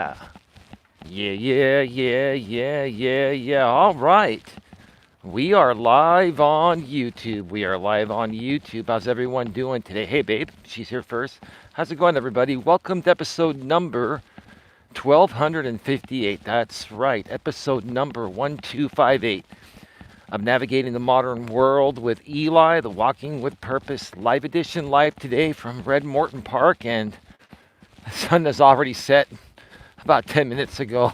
Yeah. All right. We are live on YouTube. How's everyone doing today? Hey, babe. She's here first. How's it going, everybody? Welcome to episode number 1258. That's right. Episode number 1258 of Navigating the Modern World with Eli, the Walking with Purpose live edition, live today from Red Morton Park. And the sun has already set about 10 minutes ago.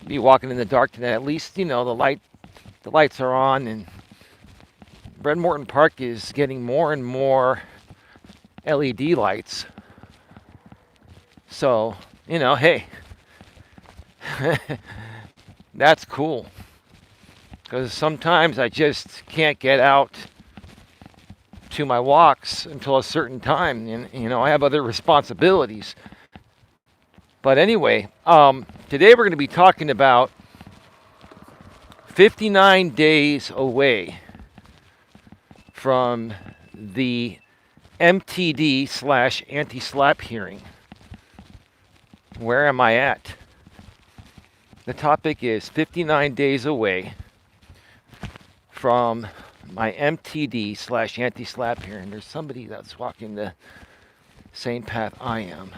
Be walking in the dark tonight. At least, the lights are on, and Red Morton Park is getting more and more LED lights. So, hey, that's cool. Because sometimes I just can't get out to my walks until a certain time. And, I have other responsibilities. But anyway, today we're going to be talking about 59 days away from the MTD / anti-SLAPP hearing. Where am I at? The topic is 59 days away from my MTD / anti-SLAPP hearing. There's somebody that's walking the same path I am.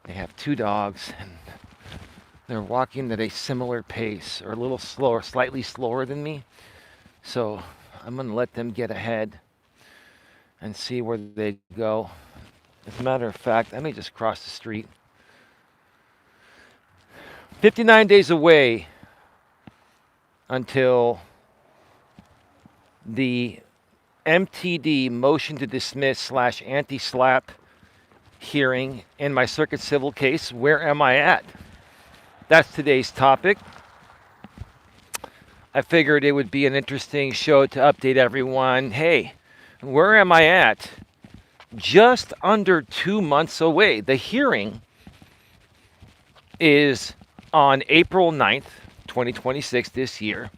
They have two dogs, and they're walking at a similar pace, or a little slower, slightly slower than me. So I'm going to let them get ahead and see where they go. As a matter of fact, I may just cross the street. 59 days away until the MTD motion to dismiss / anti-SLAPP hearing in my circuit civil case. Where am I at? That's today's topic. I figured it would be an interesting show to update everyone. Hey, where am I at? Just under 2 months away. The hearing is on April 9th, 2026 this year.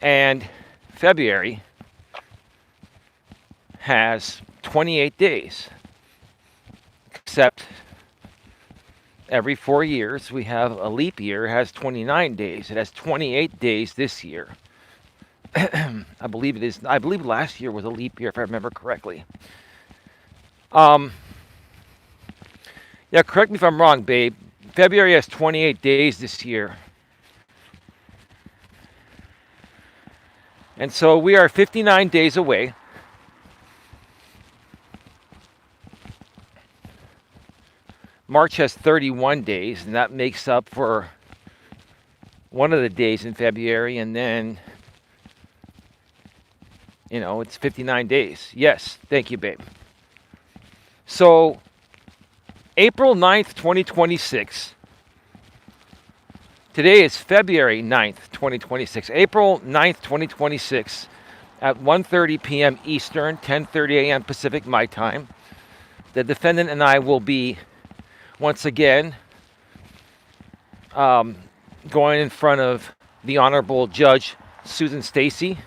And February has 28 days. Except every 4 years we have a leap year. It has 29 days. It has 28 days this year. I believe it is. I believe last year was a leap year, if I remember correctly. Yeah, correct me if I'm wrong, babe. February has 28 days this year. And so we are 59 days away. March has 31 days, and that makes up for one of the days in February, and then, it's 59 days. Yes, thank you, babe. So, April 9th, 2026. Today is February 9th, 2026. April 9th, 2026 at 1:30 p.m. Eastern, 10:30 a.m. Pacific, my time. The defendant and I will be once again going in front of the Honorable Judge Susan Stacy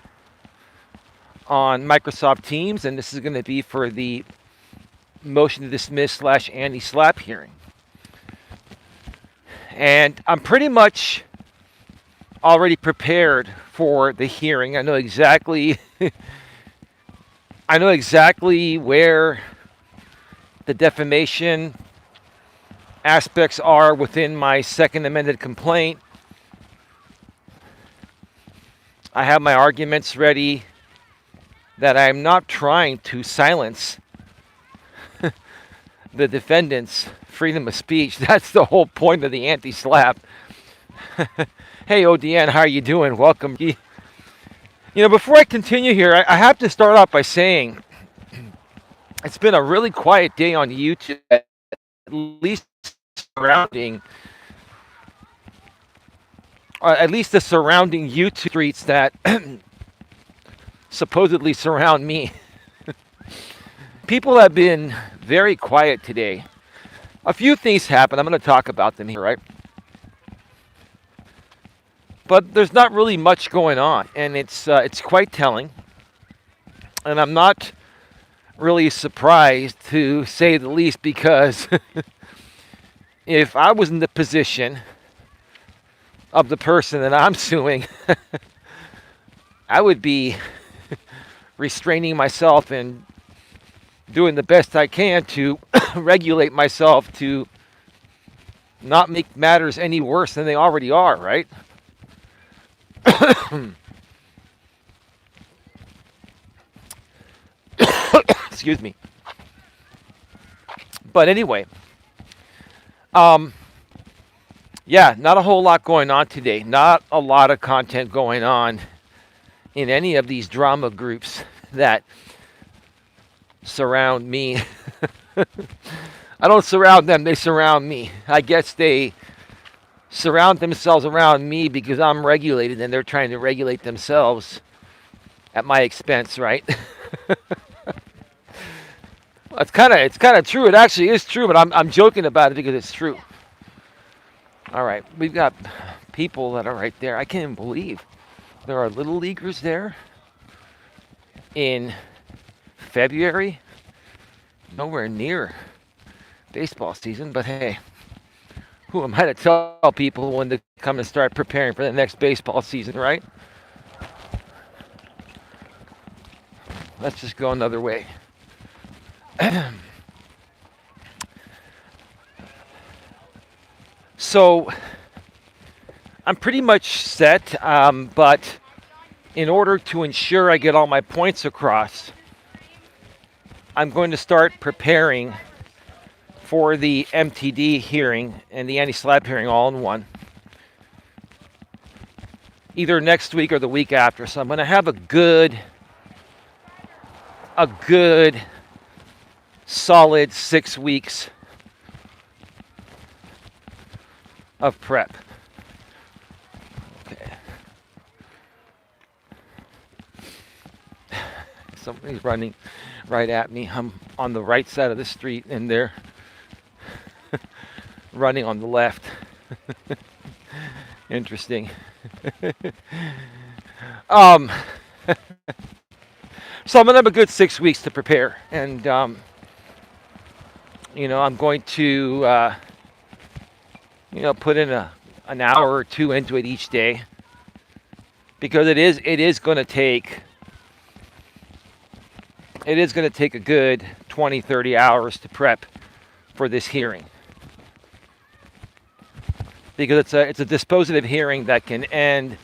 on Microsoft Teams, and this is going to be for the motion to dismiss / anti-SLAPP hearing. And I'm pretty much already prepared for the hearing. I know exactly where the defamation aspects are within my second amended complaint. I have my arguments ready that I'm not trying to silence the defendant's freedom of speech. That's the whole point of the anti-SLAPP. Hey, ODN, how are you doing? Welcome. Before I continue here, I have to start off by saying it's been a really quiet day on YouTube, at least surrounding, at least the surrounding YouTube streets that supposedly surround me. People have been very quiet today. A few things happened. I'm going to talk about them here, right? But there's not really much going on, and it's quite telling. And I'm not really surprised, to say the least, because if I was in the position of the person that I'm suing, I would be restraining myself and doing the best I can to regulate myself to not make matters any worse than they already are, right? Excuse me. But anyway, um, yeah, not a whole lot going on today. Not a lot of content going on in any of these drama groups that surround me. I don't surround them, they surround me. I guess they surround themselves around me because I'm regulated and they're trying to regulate themselves at my expense, right? It's kind of true. It actually is true, but I'm joking about it because it's true. All right, we've got people that are right there. I can't even believe there are little leaguers there in February. Nowhere near baseball season, but hey, who am I to tell people when to come and start preparing for the next baseball season, right? Let's just go another way. So I'm pretty much set, but in order to ensure I get all my points across, I'm going to start preparing for the MTD hearing and the anti-SLAPP hearing all in one, either next week or the week after. So I'm going to have a good solid 6 weeks of prep. Okay. Somebody's running right at me. I'm on the right side of the street and they're running on the left. Interesting. um, so I'm gonna have a good 6 weeks to prepare, and I'm going to put in an hour or two into it each day, because it is going to take a good 20-30 hours to prep for this hearing, because it's a dispositive hearing that can end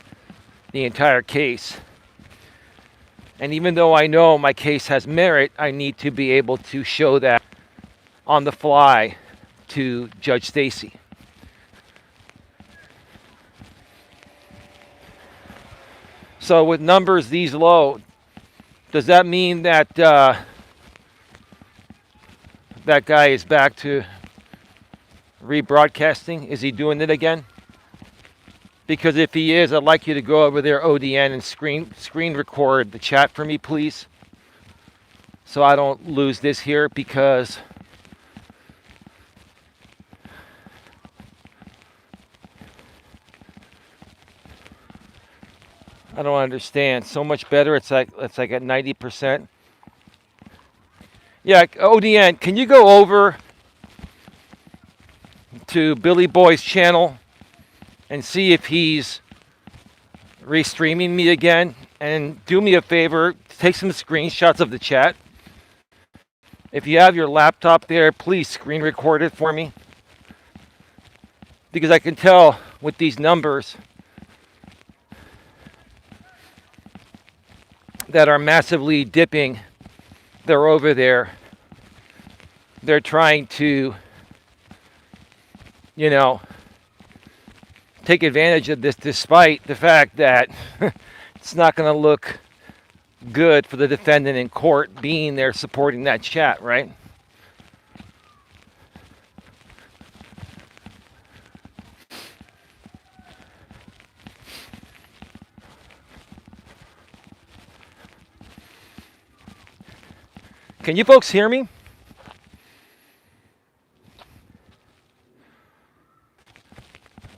the entire case. And even though I know my case has merit, I need to be able to show that on the fly to Judge Stacy. So with numbers these low, does that mean that that guy is back to rebroadcasting? Is he doing it again? Because if he is, I'd like you to go over there, ODN, and screen record the chat for me, please, so I don't lose this here, because I don't understand. So much better. It's like at 90%. Yeah, ODN, can you go over to Billy Boy's channel and see if he's restreaming me again? And do me a favor, take some screenshots of the chat. If you have your laptop there, please screen record it for me, because I can tell with these numbers that are massively dipping, they're over there. They're trying to, take advantage of this, despite the fact that it's not going to look good for the defendant in court being there supporting that chat, right? Can you folks hear me?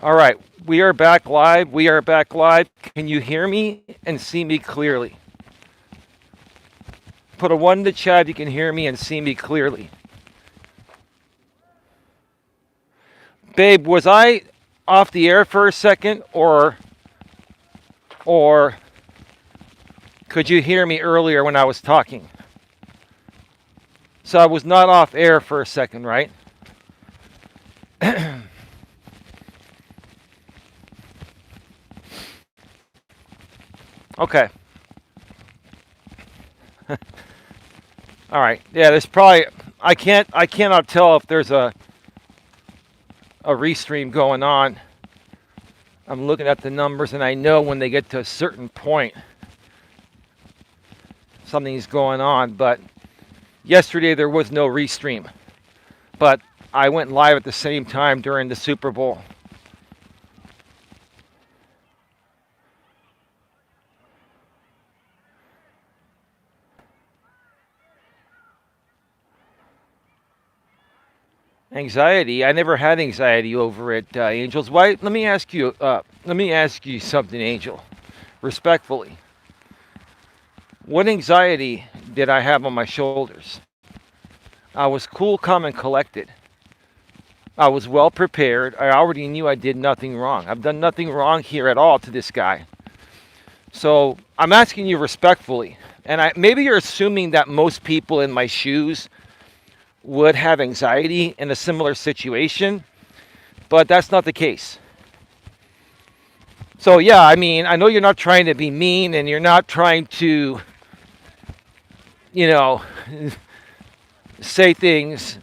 All right, we are back live. Can you hear me and see me clearly? Put a 1 in the chat if you can hear me and see me clearly. Babe, was I off the air for a second, or could you hear me earlier when I was talking? So I was not off air for a second, right? Okay. All right. Yeah, there's probably I cannot tell if there's a restream going on. I'm looking at the numbers and I know when they get to a certain point something's going on, but yesterday there was no restream. But I went live at the same time during the Super Bowl. Anxiety. I never had anxiety over it, Angels. Why? Let me ask you. Let me ask you something, Angel. Respectfully, what anxiety did I have on my shoulders? I was cool, calm, and collected. I was well prepared. I already knew I did nothing wrong. I've done nothing wrong here at all to this guy. So I'm asking you respectfully, and maybe you're assuming that most people in my shoes would have anxiety in a similar situation, but that's not the case. So yeah, I mean, I know you're not trying to be mean and you're not trying to, you know, say things,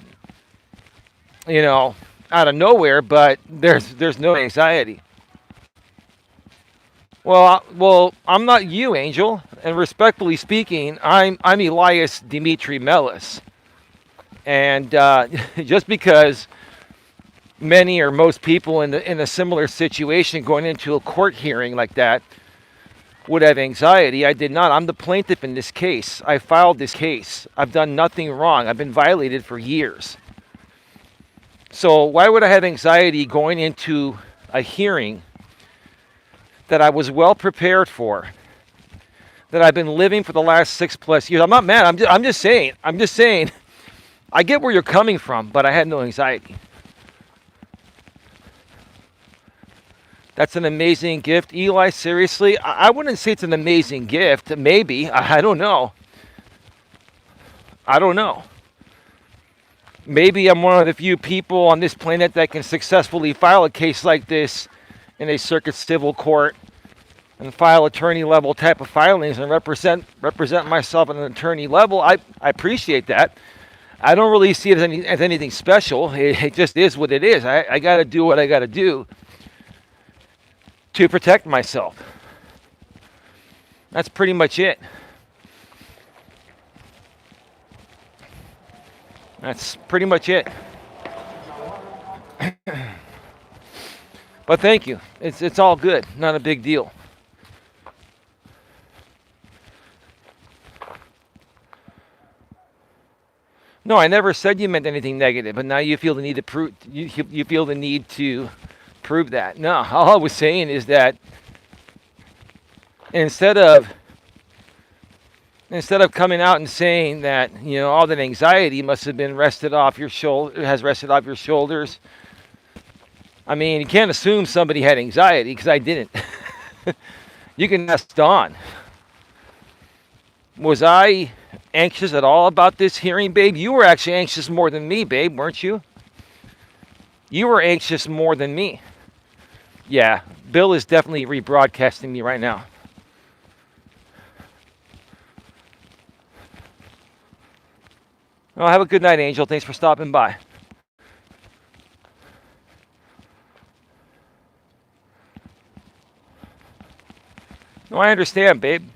you know, out of nowhere, but there's no anxiety. Well, I'm not you, Angel, and respectfully speaking, I'm Elias Melas. And just because many or most people in a similar situation going into a court hearing like that would have anxiety, I did not. I'm the plaintiff in this case. I filed this case. I've done nothing wrong. I've been violated for years. So why would I have anxiety going into a hearing that I was well prepared for, that I've been living for the last 6+ years? I'm not mad. I'm just saying. I get where you're coming from, but I had no anxiety. That's an amazing gift. Eli, seriously, I wouldn't say it's an amazing gift. Maybe. I don't know. Maybe I'm one of the few people on this planet that can successfully file a case like this in a circuit civil court and file attorney level type of filings and represent myself at an attorney level. I appreciate that. I don't really see it as anything special. It just is what it is. I got to do what I got to do to protect myself. That's pretty much it. That's pretty much it. But thank you. It's all good. Not a big deal. No, I never said you meant anything negative, but now you feel the need to prove you feel the need to prove that. No, all I was saying is that instead of coming out and saying that, you know, all that anxiety must have been rested off your shoulders. I mean, you can't assume somebody had anxiety because I didn't. You can ask Dawn. Was I anxious at all about this hearing, babe? You were actually anxious more than me, babe, weren't you? You were anxious more than me. Yeah, Bill is definitely rebroadcasting me right now. Oh, have a good night, Angel. Thanks for stopping by. No, I understand, babe.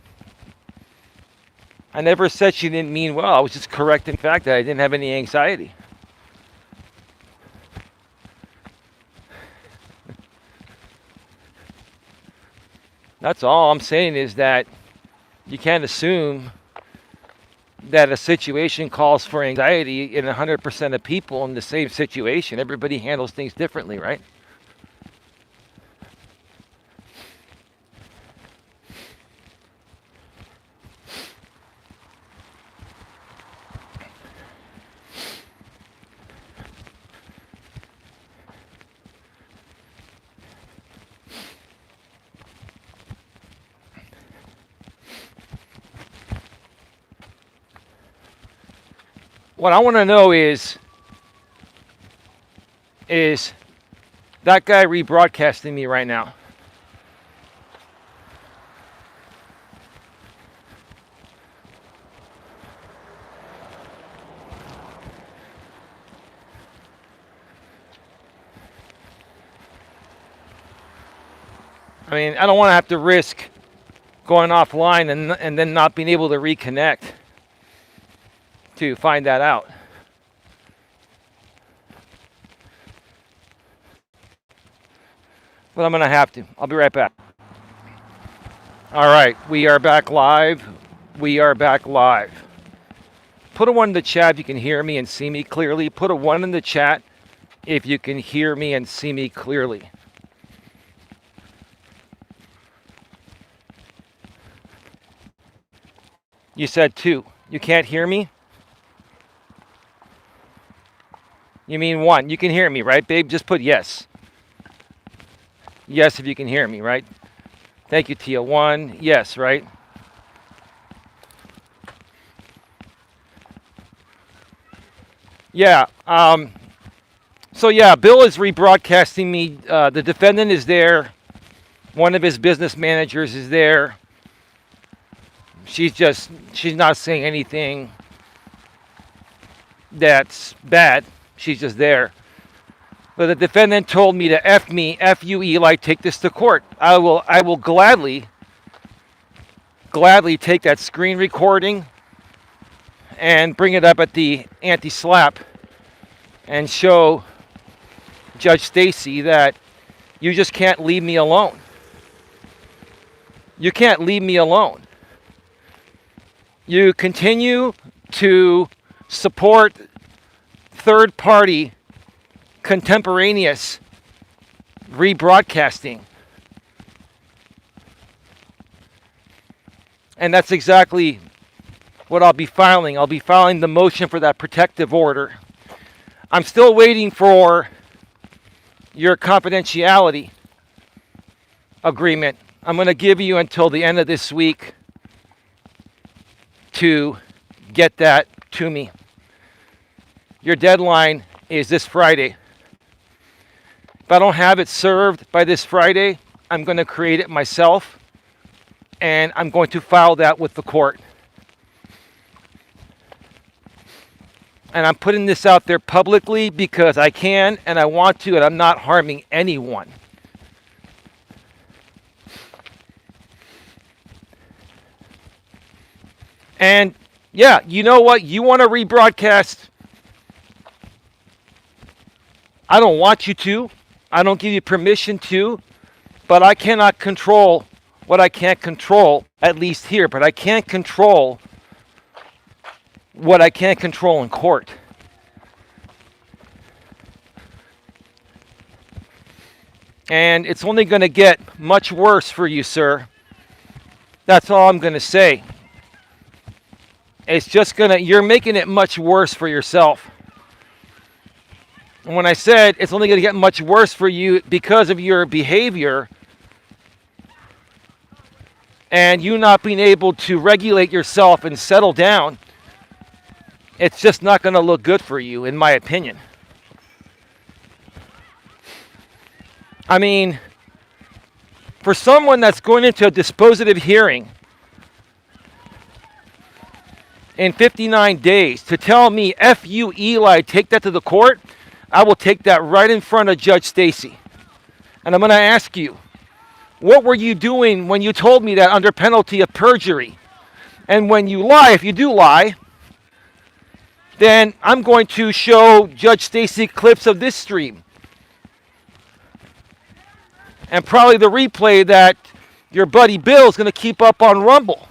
I never said she didn't mean well. I was just correcting the fact that I didn't have any anxiety. That's all I'm saying is that you can't assume that a situation calls for anxiety in 100% of people in the same situation. Everybody handles things differently, right? what I want to know is that guy rebroadcasting me right now? I mean, I don't want to have to risk going offline and then not being able to reconnect to find that out. But I'm going to have to. I'll be right back. All right, we are back live. We are back live. Put a 1 in the chat if you can hear me and see me clearly. Put a 1 in the chat if you can hear me and see me clearly. You said 2. You can't hear me? You mean 1. You can hear me, right, babe? Just put yes. Yes if you can hear me, right? Thank you, Tia. 1, yes, right? Yeah. So yeah, Bill is rebroadcasting me. The defendant is there. One of his business managers is there. She's not saying anything that's bad. She's just there. But the defendant told me to F you, Eli, take this to court. I will gladly take that screen recording and bring it up at the Anti-SLAPP and show Judge Stacy that you just can't leave me alone. You can't leave me alone. You continue to support third-party contemporaneous rebroadcasting. And that's exactly what I'll be filing. I'll be filing the motion for that protective order. I'm still waiting for your confidentiality agreement. I'm going to give you until the end of this week to get that to me. Your deadline is this Friday. If I don't have it served by this Friday, I'm going to create it myself, and I'm going to file that with the court. And I'm putting this out there publicly because I can and I want to, and I'm not harming anyone. And yeah, you know what? You want to rebroadcast. I don't want you to. I don't give you permission to. But I cannot control what I can't control, at least here. But I can't control what I can't control in court. And it's only going to get much worse for you, sir. That's all I'm going to say. It's just you're making it much worse for yourself. And when I said it's only going to get much worse for you because of your behavior and you not being able to regulate yourself and settle down, it's just not going to look good for you, in my opinion. I mean, for someone that's going into a dispositive hearing in 59 days to tell me, F you, Eli, take that to the court, I will take that right in front of Judge Stacy. And I'm going to ask you, what were you doing when you told me that under penalty of perjury? And when you lie, if you do lie, then I'm going to show Judge Stacy clips of this stream. And probably the replay that your buddy Bill is going to keep up on Rumble.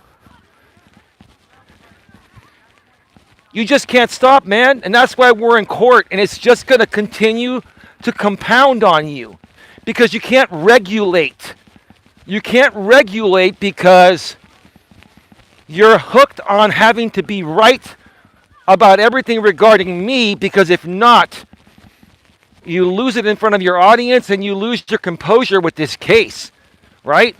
You just can't stop, man. And that's why we're in court. And it's just going to continue to compound on you. Because you can't regulate. You can't regulate because you're hooked on having to be right about everything regarding me. Because if not, you lose it in front of your audience and you lose your composure with this case. Right?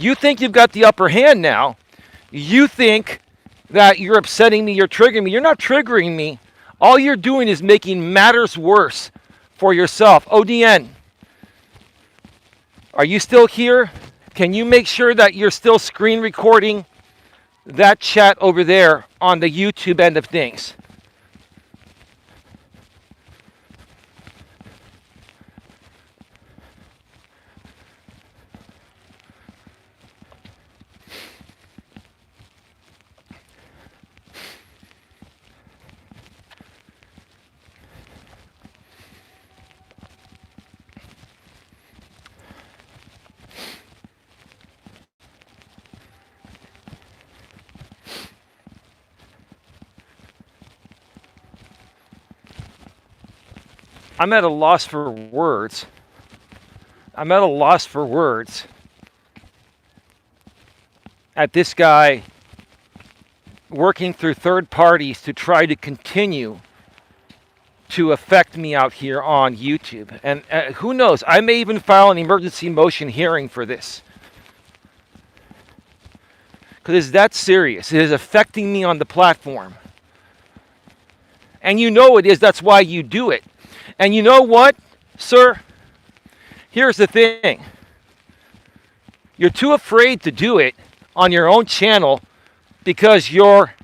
You think you've got the upper hand now. You think that you're upsetting me, you're triggering me. You're not triggering me. All you're doing is making matters worse for yourself. ODN, are you still here? Can you make sure that you're still screen recording that chat over there on the YouTube end of things? I'm at a loss for words. I'm at a loss for words at this guy working through third parties to try to continue to affect me out here on YouTube. And who knows, I may even file an emergency motion hearing for this. Because it's that serious. It is affecting me on the platform. And you know it is, that's why you do it. And you know what, sir? Here's the thing. You're too afraid to do it on your own channel because you're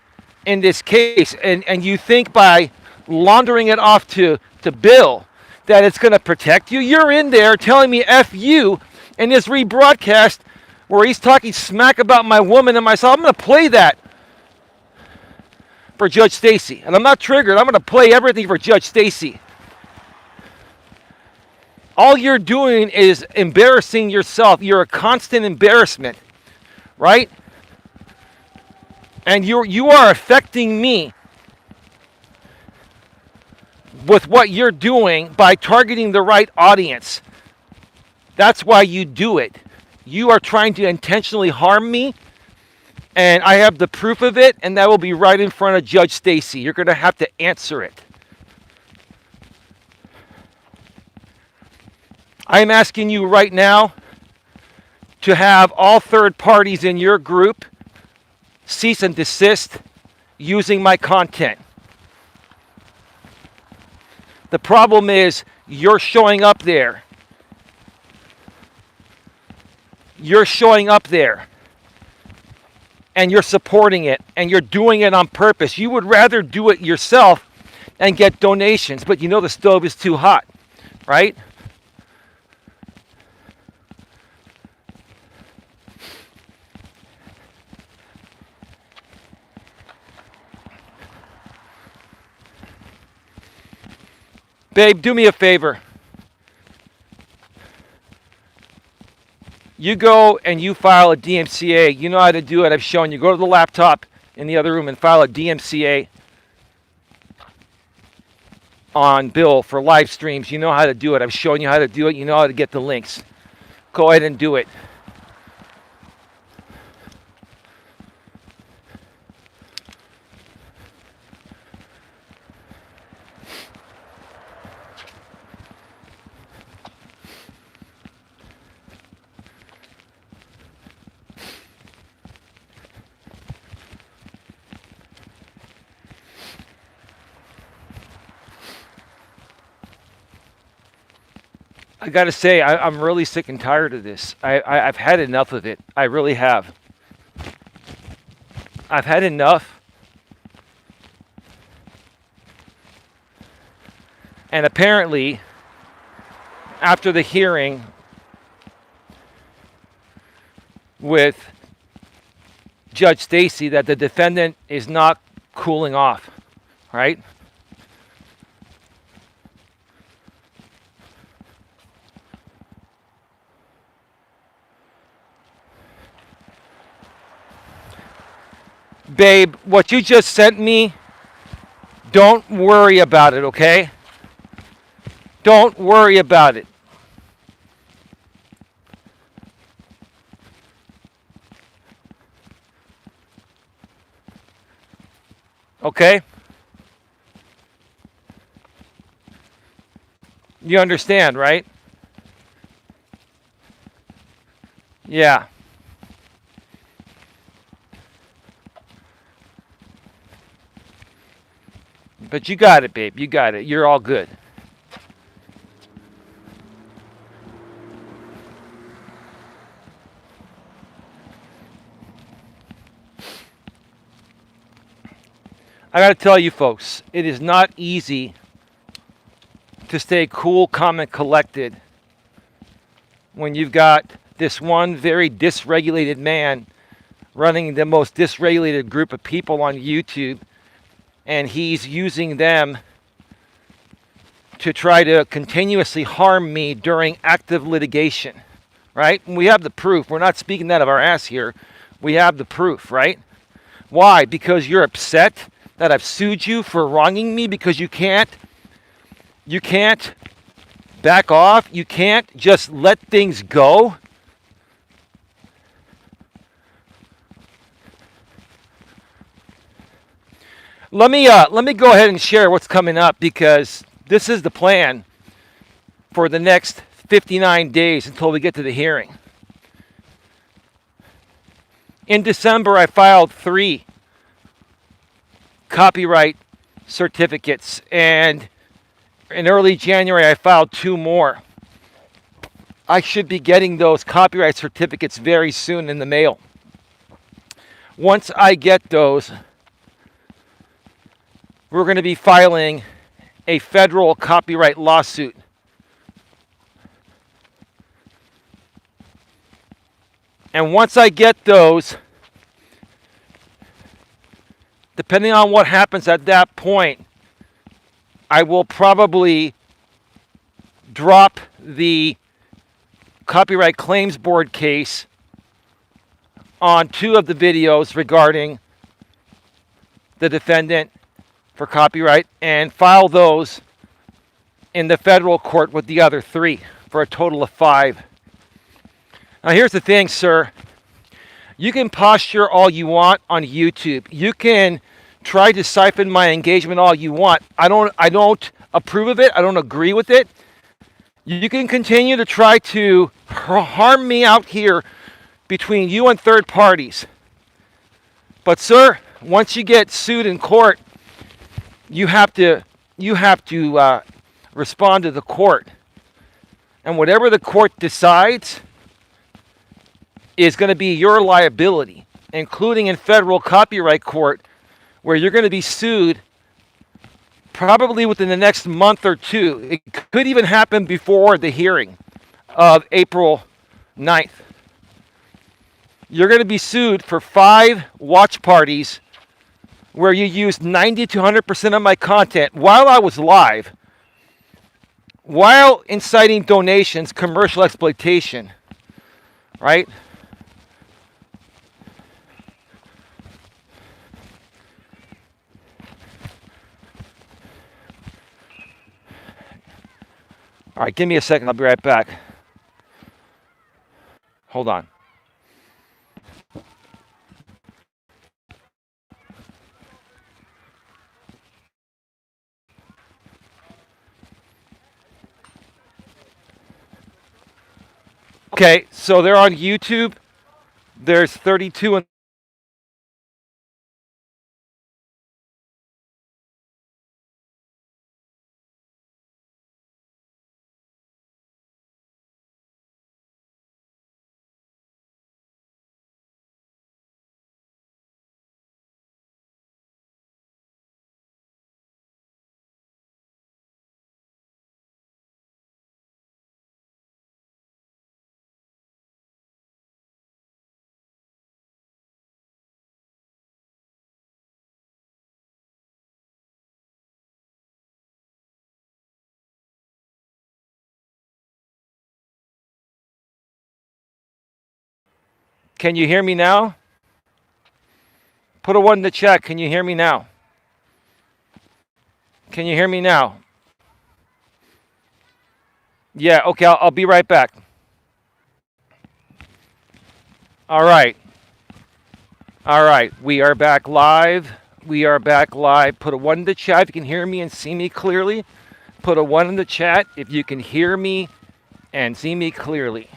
in this case. And you think by laundering it off to Bill that it's going to protect you. You're in there telling me F you in this rebroadcast where he's talking smack about my woman and myself. I'm going to play that for Judge Stacy. And I'm not triggered. I'm going to play everything for Judge Stacy. All you're doing is embarrassing yourself. You're a constant embarrassment, right? And you are affecting me with what you're doing by targeting the right audience. That's why you do it. You are trying to intentionally harm me, and I have the proof of it, and that will be right in front of Judge Stacy. You're going to have to answer it. I'm asking you right now to have all third parties in your group cease and desist using my content. The problem is you're showing up there. You're showing up there. And you're supporting it. And you're doing it on purpose. You would rather do it yourself and get donations. But you know the stove is too hot, right? Babe, do me a favor. You go and you file a DMCA. You know how to do it. I've shown you. Go to the laptop in the other room and file a DMCA on Bill for live streams. You know how to do it. I've shown you how to do it. You know how to get the links. Go ahead and do it. I got to say, I'm really sick and tired of this. I've had enough of it. I really have. I've had enough. And apparently, after the hearing with Judge Stacy, that the defendant is not cooling off, right? Babe, what you just sent me, don't worry about it, okay? Don't worry about it. Okay? You understand, right? Yeah. But you got it, babe. You got it. You're all good. I got to tell you, folks, it is not easy to stay cool, calm, and collected when you've got this one very dysregulated man running the most dysregulated group of people on YouTube, and he's using them to try to continuously harm me during active litigation, right? And we have the proof. We're not speaking that of our ass here. We have the proof, right? Why? Because you're upset that I've sued you for wronging me because you can't back off. You can't just let things go. Let me go ahead and share what's coming up, because this is the plan for the next 59 days until we get to the hearing. In December, I filed 3 copyright certificates, and in early January, I filed 2 more. I should be getting those copyright certificates very soon in the mail. Once I get those, we're going to be filing a federal copyright lawsuit. And once I get those, depending on what happens at that point, I will probably drop the Copyright Claims Board case on 2 of the videos regarding the defendant for copyright and file those in the federal court with the other 3 for a total of 5. Now here's the thing, sir. You can posture all you want on YouTube. You can try to siphon my engagement all you want. I don't approve of it. I don't agree with it. You can continue to try to harm me out here between you and third parties. But sir, once you get sued in court, you have to respond to the court. And whatever the court decides is going to be your liability, including in federal copyright court, where you're going to be sued probably within the next month or 2. It could even happen before the hearing of April 9th. You're going to be sued for 5 watch parties where you used 90 to 100% of my content while I was live, while inciting donations, commercial exploitation, right? All right, give me a second. I'll be right back. Hold on. Okay, so they're on YouTube. There's 32 and can you hear me now? Put a 1 in the chat. Can you hear me now? Can you hear me now? Yeah, okay, I'll be right back. All right. All right, we are back live. We are back live. Put a 1 in the chat if you can hear me and see me clearly. Put a 1 in the chat if you can hear me and see me clearly.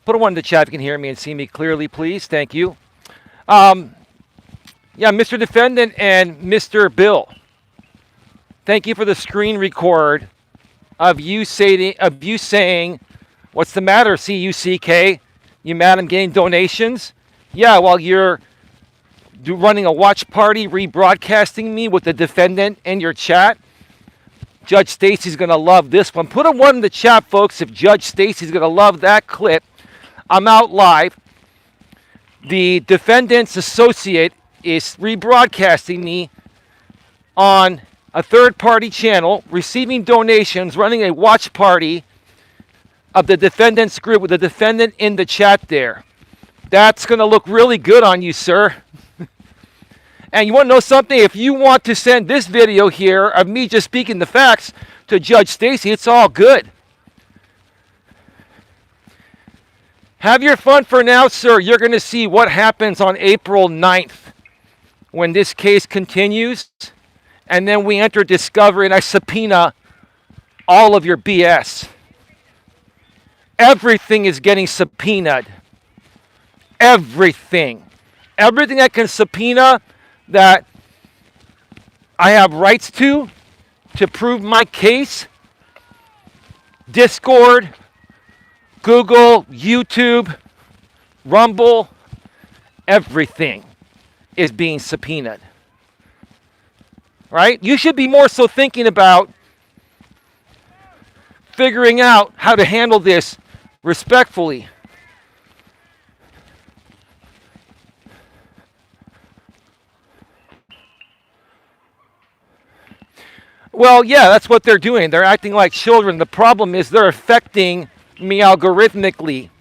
Put a 1 in the chat if you can hear me and see me clearly, please. Thank you. Yeah, Mr. Defendant and Mr. Bill, thank you for the screen record of you saying, "What's the matter, CUCK? You mad I'm getting donations?" Yeah, while you're running a watch party, rebroadcasting me with the defendant in your chat. Judge Stacy's going to love this one. Put a one in the chat, folks, if Judge Stacy's going to love that clip. I'm out live. The defendant's associate is rebroadcasting me on a third-party channel, receiving donations, running a watch party of the defendant's group with the defendant in the chat there. That's going to look really good on you, sir. And you want to know something? If you want to send this video here of me just speaking the facts to Judge Stacy, it's all good. Have your fun for now, sir. You're going to see what happens on April 9th when this case continues. And then we enter discovery and I subpoena all of your BS. Everything is getting subpoenaed. Everything. Everything I can subpoena that I have rights to prove my case. Discord, Google, YouTube, Rumble, everything is being subpoenaed. Right? You should be more so thinking about figuring out how to handle this respectfully. Well, yeah, that's what they're doing. They're acting like children. The problem is they're affecting me algorithmically.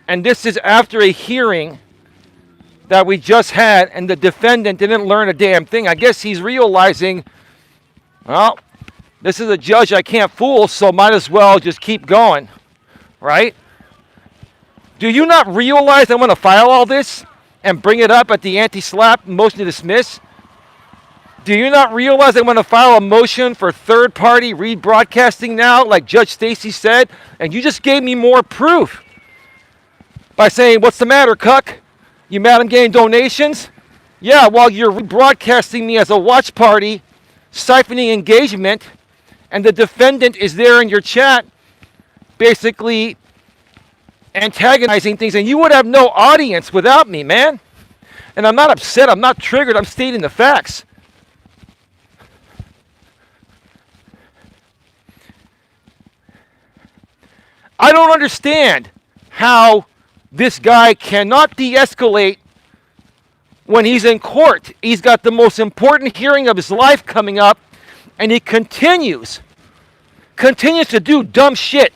And this is after a hearing that we just had, and the defendant didn't learn a damn thing. I guess he's realizing, well, this is a judge I can't fool, so might as well just keep going, right? Do you not realize I'm going to file all this and bring it up at the anti-SLAPP motion to dismiss? Do you not realize I'm going to file a motion for third-party rebroadcasting now, like Judge Stacy said? And you just gave me more proof by saying, "What's the matter, cuck? You mad I'm getting donations?" Yeah, while you're rebroadcasting me as a watch party, siphoning engagement, and the defendant is there in your chat, basically antagonizing things, and you would have no audience without me, man. And I'm not upset. I'm not triggered. I'm stating the facts. I don't understand how this guy cannot de-escalate when he's in court. He's got the most important hearing of his life coming up, and he continues to do dumb shit.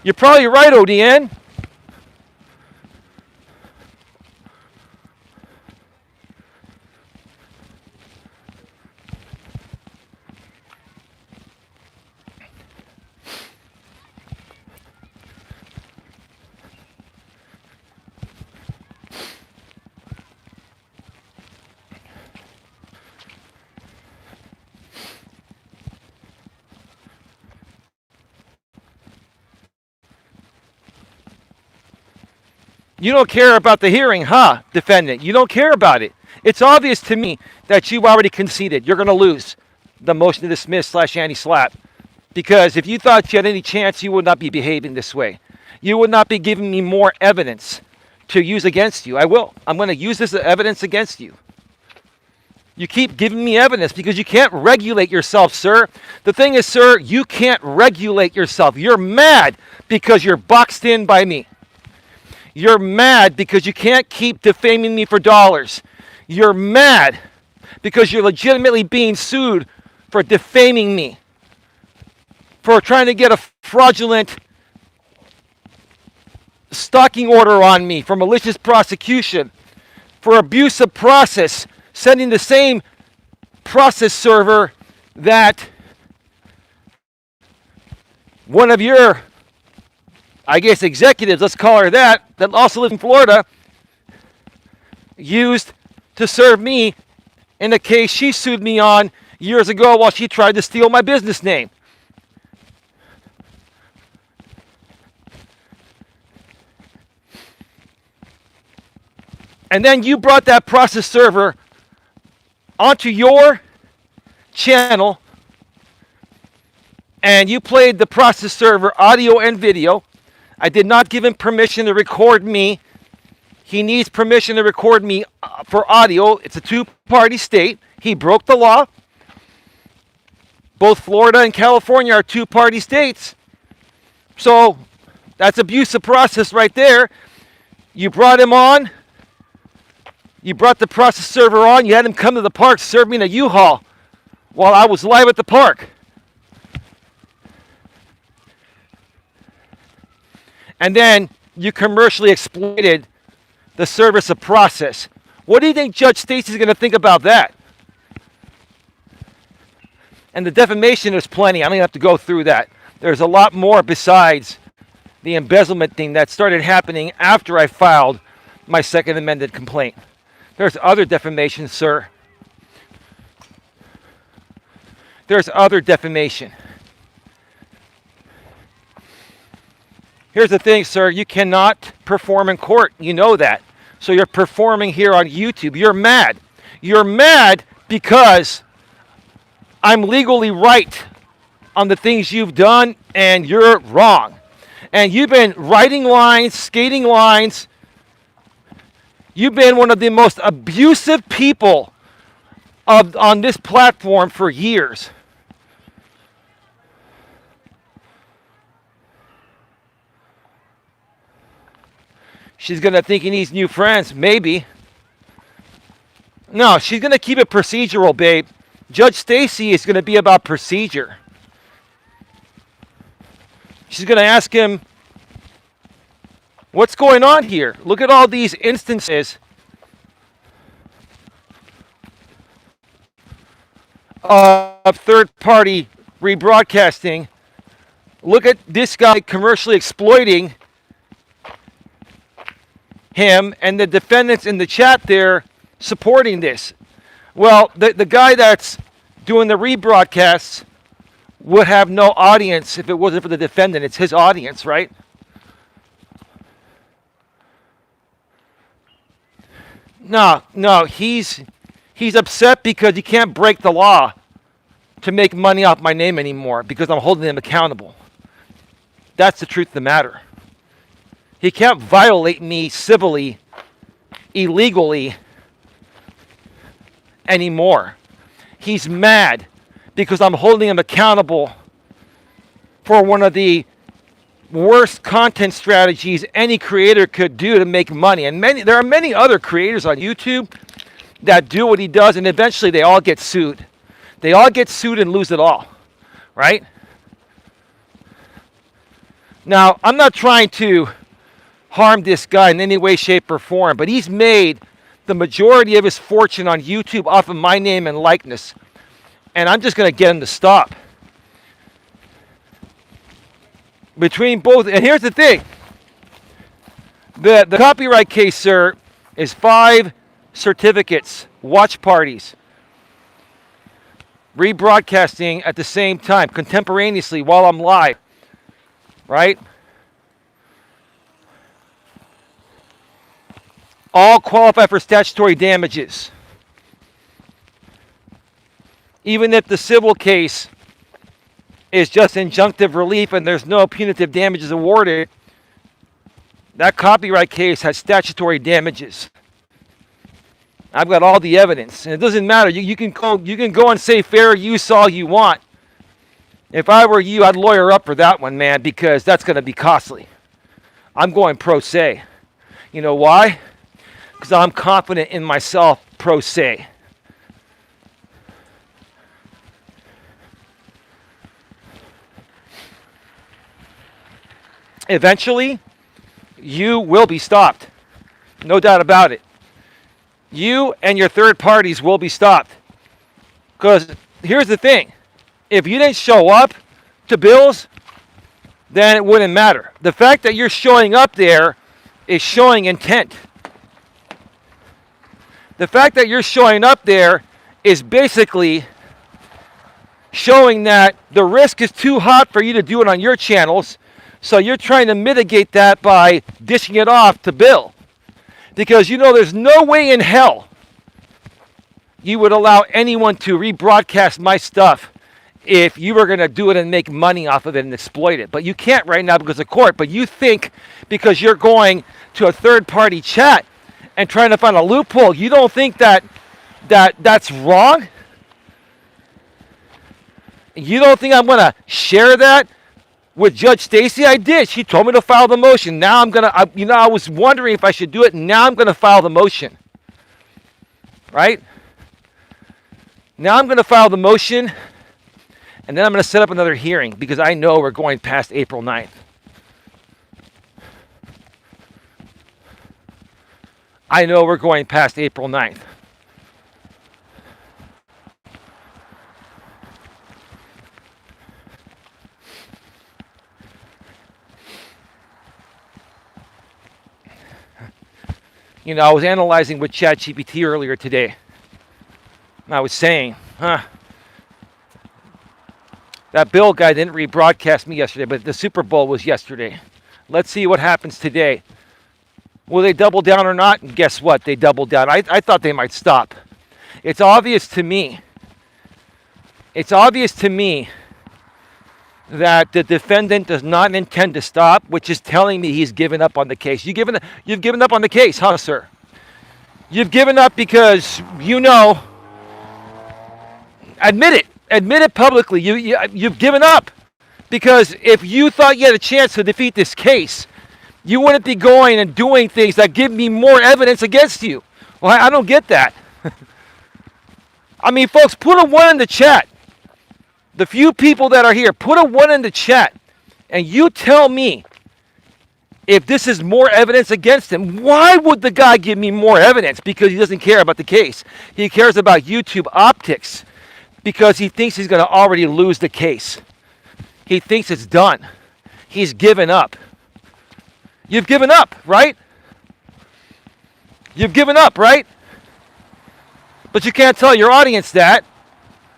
You're probably right, ODN. You don't care about the hearing, huh, defendant? You don't care about it. It's obvious to me that you've already conceded. You're going to lose the motion to dismiss / anti-SLAPP. Because if you thought you had any chance, you would not be behaving this way. You would not be giving me more evidence to use against you. I will. I'm going to use this as evidence against you. You keep giving me evidence because you can't regulate yourself, sir. The thing is, sir, you can't regulate yourself. You're mad because you're boxed in by me. You're mad because you can't keep defaming me for dollars. You're mad because you're legitimately being sued for defaming me, for trying to get a fraudulent stalking order on me, for malicious prosecution, for abuse of process, sending the same process server that one of your, I guess, executives, let's call her that also lives in Florida, used to serve me in a case she sued me on years ago while she tried to steal my business name. And then you brought that process server onto your channel, and you played the process server audio and video. I did not give him permission to record me. He needs permission to record me for audio. It's a two-party state. He broke the law. Both Florida and California are two-party states. So that's abuse of process right there. You brought him on. You brought the process server on. You had him come to the park, serve me in a U-Haul while I was live at the park. And then you commercially exploited the service of process. What do you think Judge Stacy's going to think about that? And the defamation is plenty. I don't even have to go through that. There's a lot more besides the embezzlement thing that started happening after I filed my second amended complaint. There's other defamation, sir. There's other defamation. Here's the thing, sir. You cannot perform in court. You know that. So you're performing here on YouTube. You're mad. You're mad because I'm legally right on the things you've done, and you're wrong. And you've been writing lines, skating lines. You've been one of the most abusive people on this platform for years. She's going to think he needs new friends. Maybe. No, she's going to keep it procedural, babe. Judge Stacy is going to be about procedure. She's going to ask him, what's going on here? Look at all these instances of third-party rebroadcasting. Look at this guy commercially exploiting him, and the defendants in the chat there supporting this. Well, the guy that's doing the rebroadcasts would have no audience if it wasn't for the defendant. It's his audience, right? No, he's upset because he can't break the law to make money off my name anymore because I'm holding him accountable. That's the truth of the matter. He can't violate me civilly, illegally anymore. He's mad because I'm holding him accountable for one of the worst content strategies any creator could do to make money. And there are many other creators on YouTube that do what he does, and eventually they all get sued. They all get sued and lose it all, right? Now, I'm not trying to harm this guy in any way, shape, or form, but he's made the majority of his fortune on YouTube off of my name and likeness. And I'm just going to get him to stop. Between both, and here's the thing. The copyright case, sir, is 5 certificates, watch parties, rebroadcasting at the same time, contemporaneously while I'm live, right? All qualify for statutory damages. Even if the civil case is just injunctive relief and there's no punitive damages awarded, that copyright case has statutory damages. I've got all the evidence, and it doesn't matter. You can go and say fair use all you want. If I were you, I'd lawyer up for that one, man, because that's going to be costly. I'm going pro se. You know why? Because I'm confident in myself, pro se. Eventually, you will be stopped. No doubt about it. You and your third parties will be stopped. Because here's the thing. If you didn't show up to bills, then it wouldn't matter. The fact that you're showing up there is showing intent. The fact that you're showing up there is basically showing that the risk is too hot for you to do it on your channels, so you're trying to mitigate that by dishing it off to Bill. Because you know there's no way in hell you would allow anyone to rebroadcast my stuff if you were going to do it and make money off of it and exploit it. But you can't right now because of court. But you think because you're going to a third-party chat and trying to find a loophole, you don't think that's wrong? You don't think I'm going to share that with Judge Stacy? I did. She told me to file the motion. Now I'm going to, I was wondering if I should do it. Now I'm going to file the motion. Right? Now I'm going to file the motion, and then I'm going to set up another hearing because I know we're going past April 9th. I know we're going past April 9th. You know, I was analyzing with ChatGPT earlier today. And I was saying, that Bill guy didn't rebroadcast me yesterday, but the Super Bowl was yesterday. Let's see what happens today. Will they double down or not? And guess what? They doubled down. I thought they might stop. It's obvious to me. It's obvious to me that the defendant does not intend to stop, which is telling me he's given up on the case. You've given up on the case, huh, sir? You've given up because you know. Admit it. Admit it publicly. You've given up because if you thought you had a chance to defeat this case, you wouldn't be going and doing things that give me more evidence against you. Well, I don't get that. I mean, folks, put a 1 in the chat. The few people that are here, put a 1 in the chat, and you tell me if this is more evidence against him. Why would the guy give me more evidence? Because he doesn't care about the case. He cares about YouTube optics because he thinks he's going to already lose the case. He thinks it's done. He's given up. You've given up, right? You've given up, right? But you can't tell your audience that.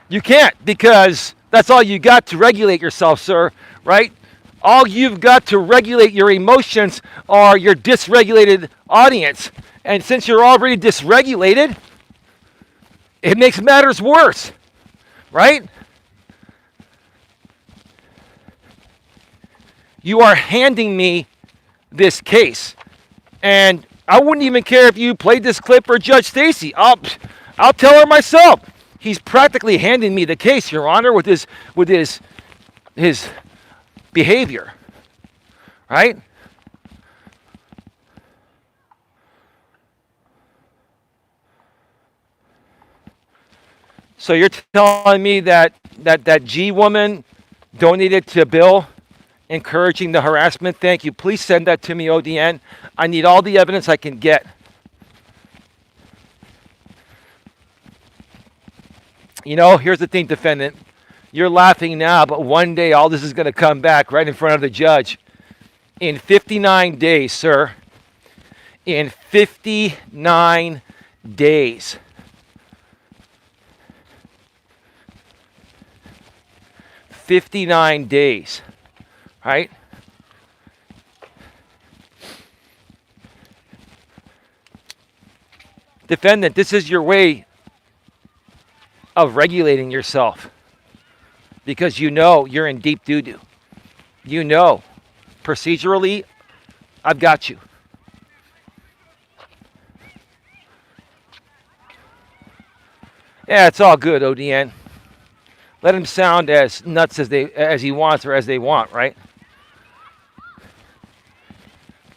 You can't because that's all you got to regulate yourself, sir, right? All you've got to regulate your emotions are your dysregulated audience. And since you're already dysregulated, it makes matters worse, right? You are handing me this case. And I wouldn't even care if you played this clip for Judge Stacy. I'll tell her myself. He's practically handing me the case, Your Honor, with his behavior, right? So you're telling me that G woman donated to Bill, encouraging the harassment? Thank you. Please send that to me, ODN. I need all the evidence I can get. You know, here's the thing, defendant. You're laughing now, but one day all this is going to come back right in front of the judge. In 59 days, sir. In 59 days. "59 days, right? Defendant, this is your way of regulating yourself because you know you're in deep doo-doo. You know, procedurally, I've got you. Yeah, it's all good, ODN. Let him sound as nuts as he wants or as they want, right?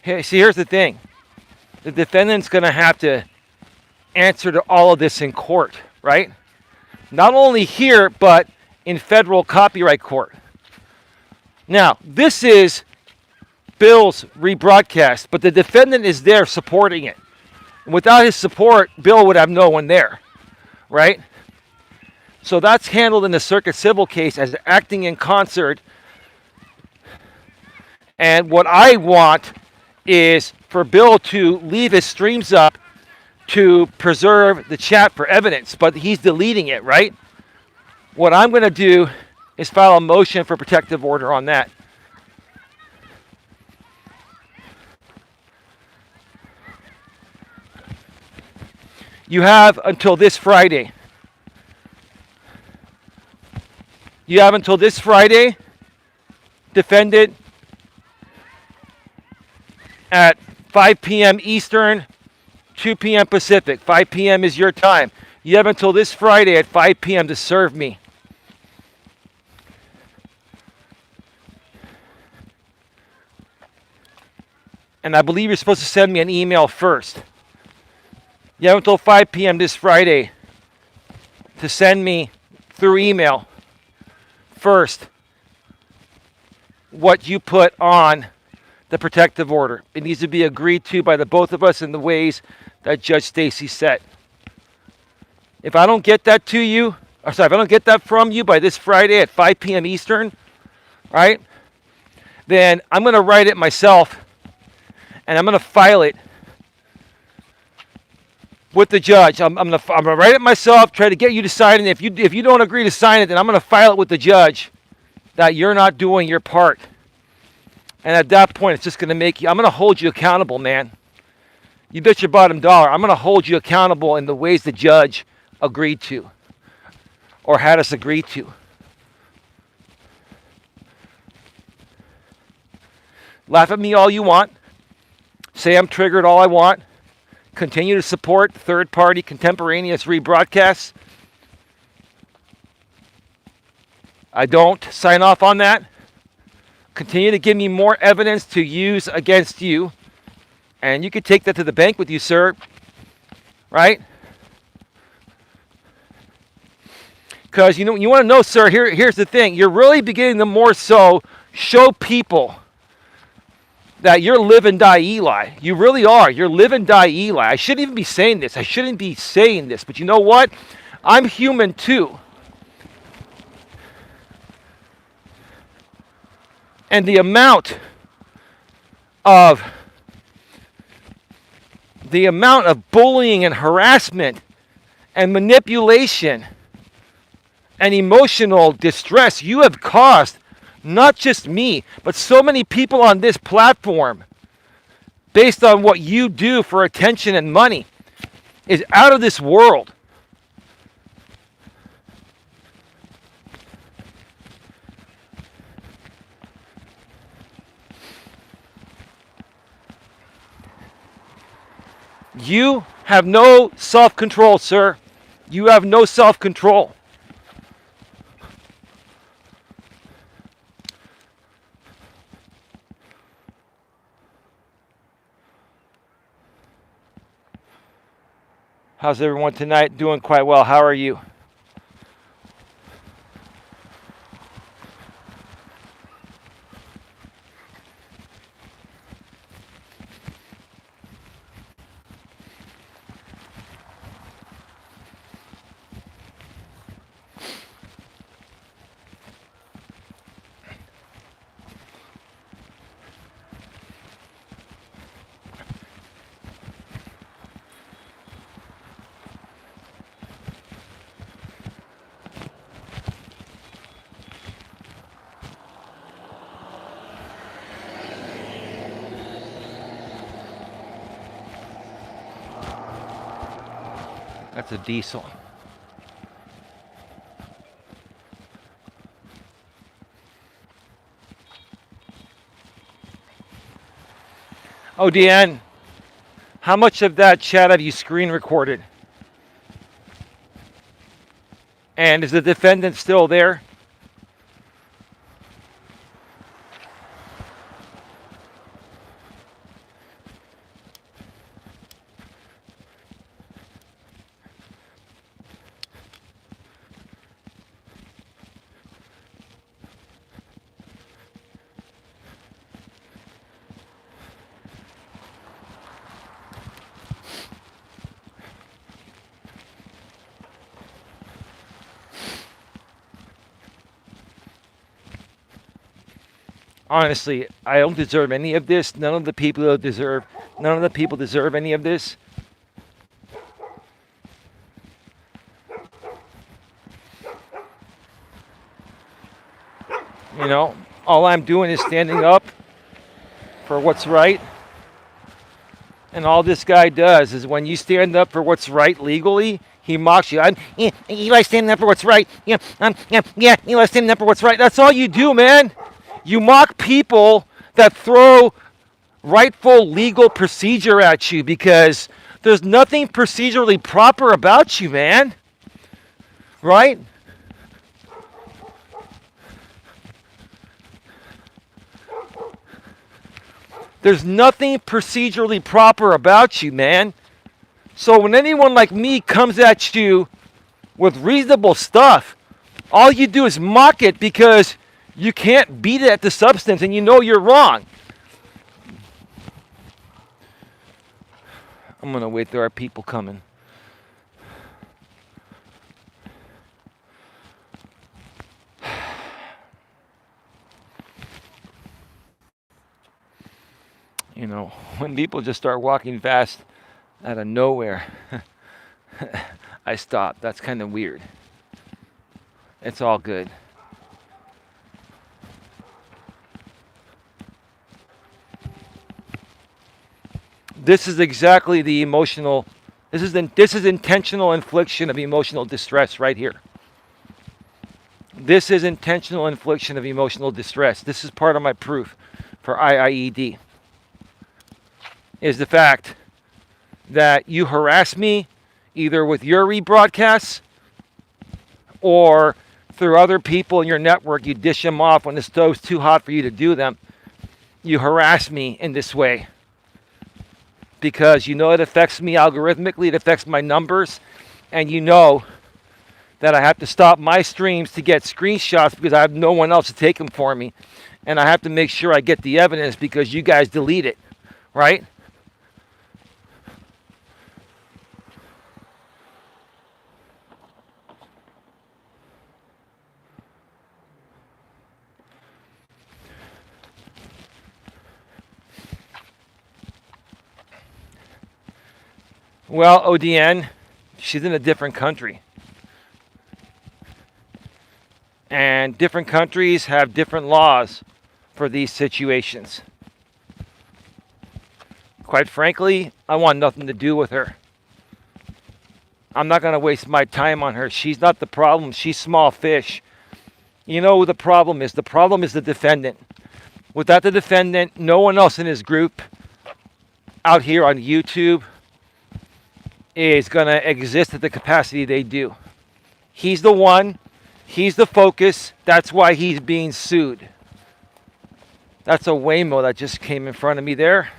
Hey, see, here's the thing. The defendant's going to have to answer to all of this in court, right? Not only here, but in federal copyright court. Now, this is Bill's rebroadcast, but the defendant is there supporting it. And without his support, Bill would have no one there, right? So that's handled in the circuit civil case as acting in concert. And what I want is for Bill to leave his streams up to preserve the chat for evidence, but he's deleting it, right? What I'm going to do is file a motion for protective order on that. You have until this Friday. You have until this Friday. Defend it at 5 p.m. Eastern, 2 p.m. Pacific. 5 p.m. is your time. You have until this Friday at 5 p.m. to serve me. And I believe you're supposed to send me an email first. You have until 5 p.m. this Friday to send me through email first what you put on the protective order. It needs to be agreed to by the both of us in the ways that Judge Stacy set. If I don't get that to you, if I don't get that from you by this Friday at 5 p.m. Eastern, right, then I'm going to write it myself and I'm going to file it with the judge. I'm going to write it myself, try to get you to sign it. If you don't agree to sign it, then I'm going to file it with the judge that you're not doing your part. And at that point, it's just going to make you, I'm going to hold you accountable, man. You bet your bottom dollar. I'm going to hold you accountable in the ways the judge agreed to or had us agree to. Laugh at me all you want. Say I'm triggered all I want. Continue to support third-party contemporaneous rebroadcasts. I don't sign off on that. Continue to give me more evidence to use against you. And you could take that to the bank with you, sir. Right? Because you want to know, sir, here's the thing. You're really beginning to more so show people that you're live and die Eli. You really are. You're live and die Eli. I shouldn't even be saying this. I shouldn't be saying this. But you know what? I'm human too. And the amount of bullying and harassment and manipulation and emotional distress you have caused, not just me, but so many people on this platform, based on what you do for attention and money, is out of this world. You have no self-control, sir. You have no self-control. How's everyone tonight? Doing quite well. How are you? That's a diesel. Oh, Deanne, how much of that chat have you screen recorded? And is the defendant still there? Honestly, I don't deserve any of this. None of the people deserve any of this. You know, all I'm doing is standing up for what's right. And And all this guy does is when you stand up for what's right legally, he mocks you. Eli standing up for what's right. Yeah, Eli standing up for what's right. That's all you do, man. You mock people that throw rightful legal procedure at you because there's nothing procedurally proper about you, man. Right? There's nothing procedurally proper about you, man. So when anyone like me comes at you with reasonable stuff, all you do is mock it because you can't beat it at the substance and you know you're wrong. I'm going to wait. There are people coming. You know, when people just start walking fast out of nowhere, I stop. That's kind of weird. It's all good. This is exactly the emotional, this is intentional infliction of emotional distress right here. This is intentional infliction of emotional distress. This is part of my proof for IIED. Is the fact that you harass me either with your rebroadcasts or through other people in your network. You dish them off when the stove's too hot for you to do them. You harass me in this way because you know it affects me algorithmically, it affects my numbers, and you know that I have to stop my streams to get screenshots because I have no one else to take them for me. And I have to make sure I get the evidence because you guys delete it, right? Well, ODN, she's in a different country. And different countries have different laws for these situations. Quite frankly, I want nothing to do with her. I'm not going to waste my time on her. She's not the problem. She's small fish. You know who the problem is? The problem is the defendant. Without the defendant, no one else in his group out here on YouTube is going to exist at the capacity they do. He's the one. He's the focus. That's why he's being sued. That's a Waymo that just came in front of me there.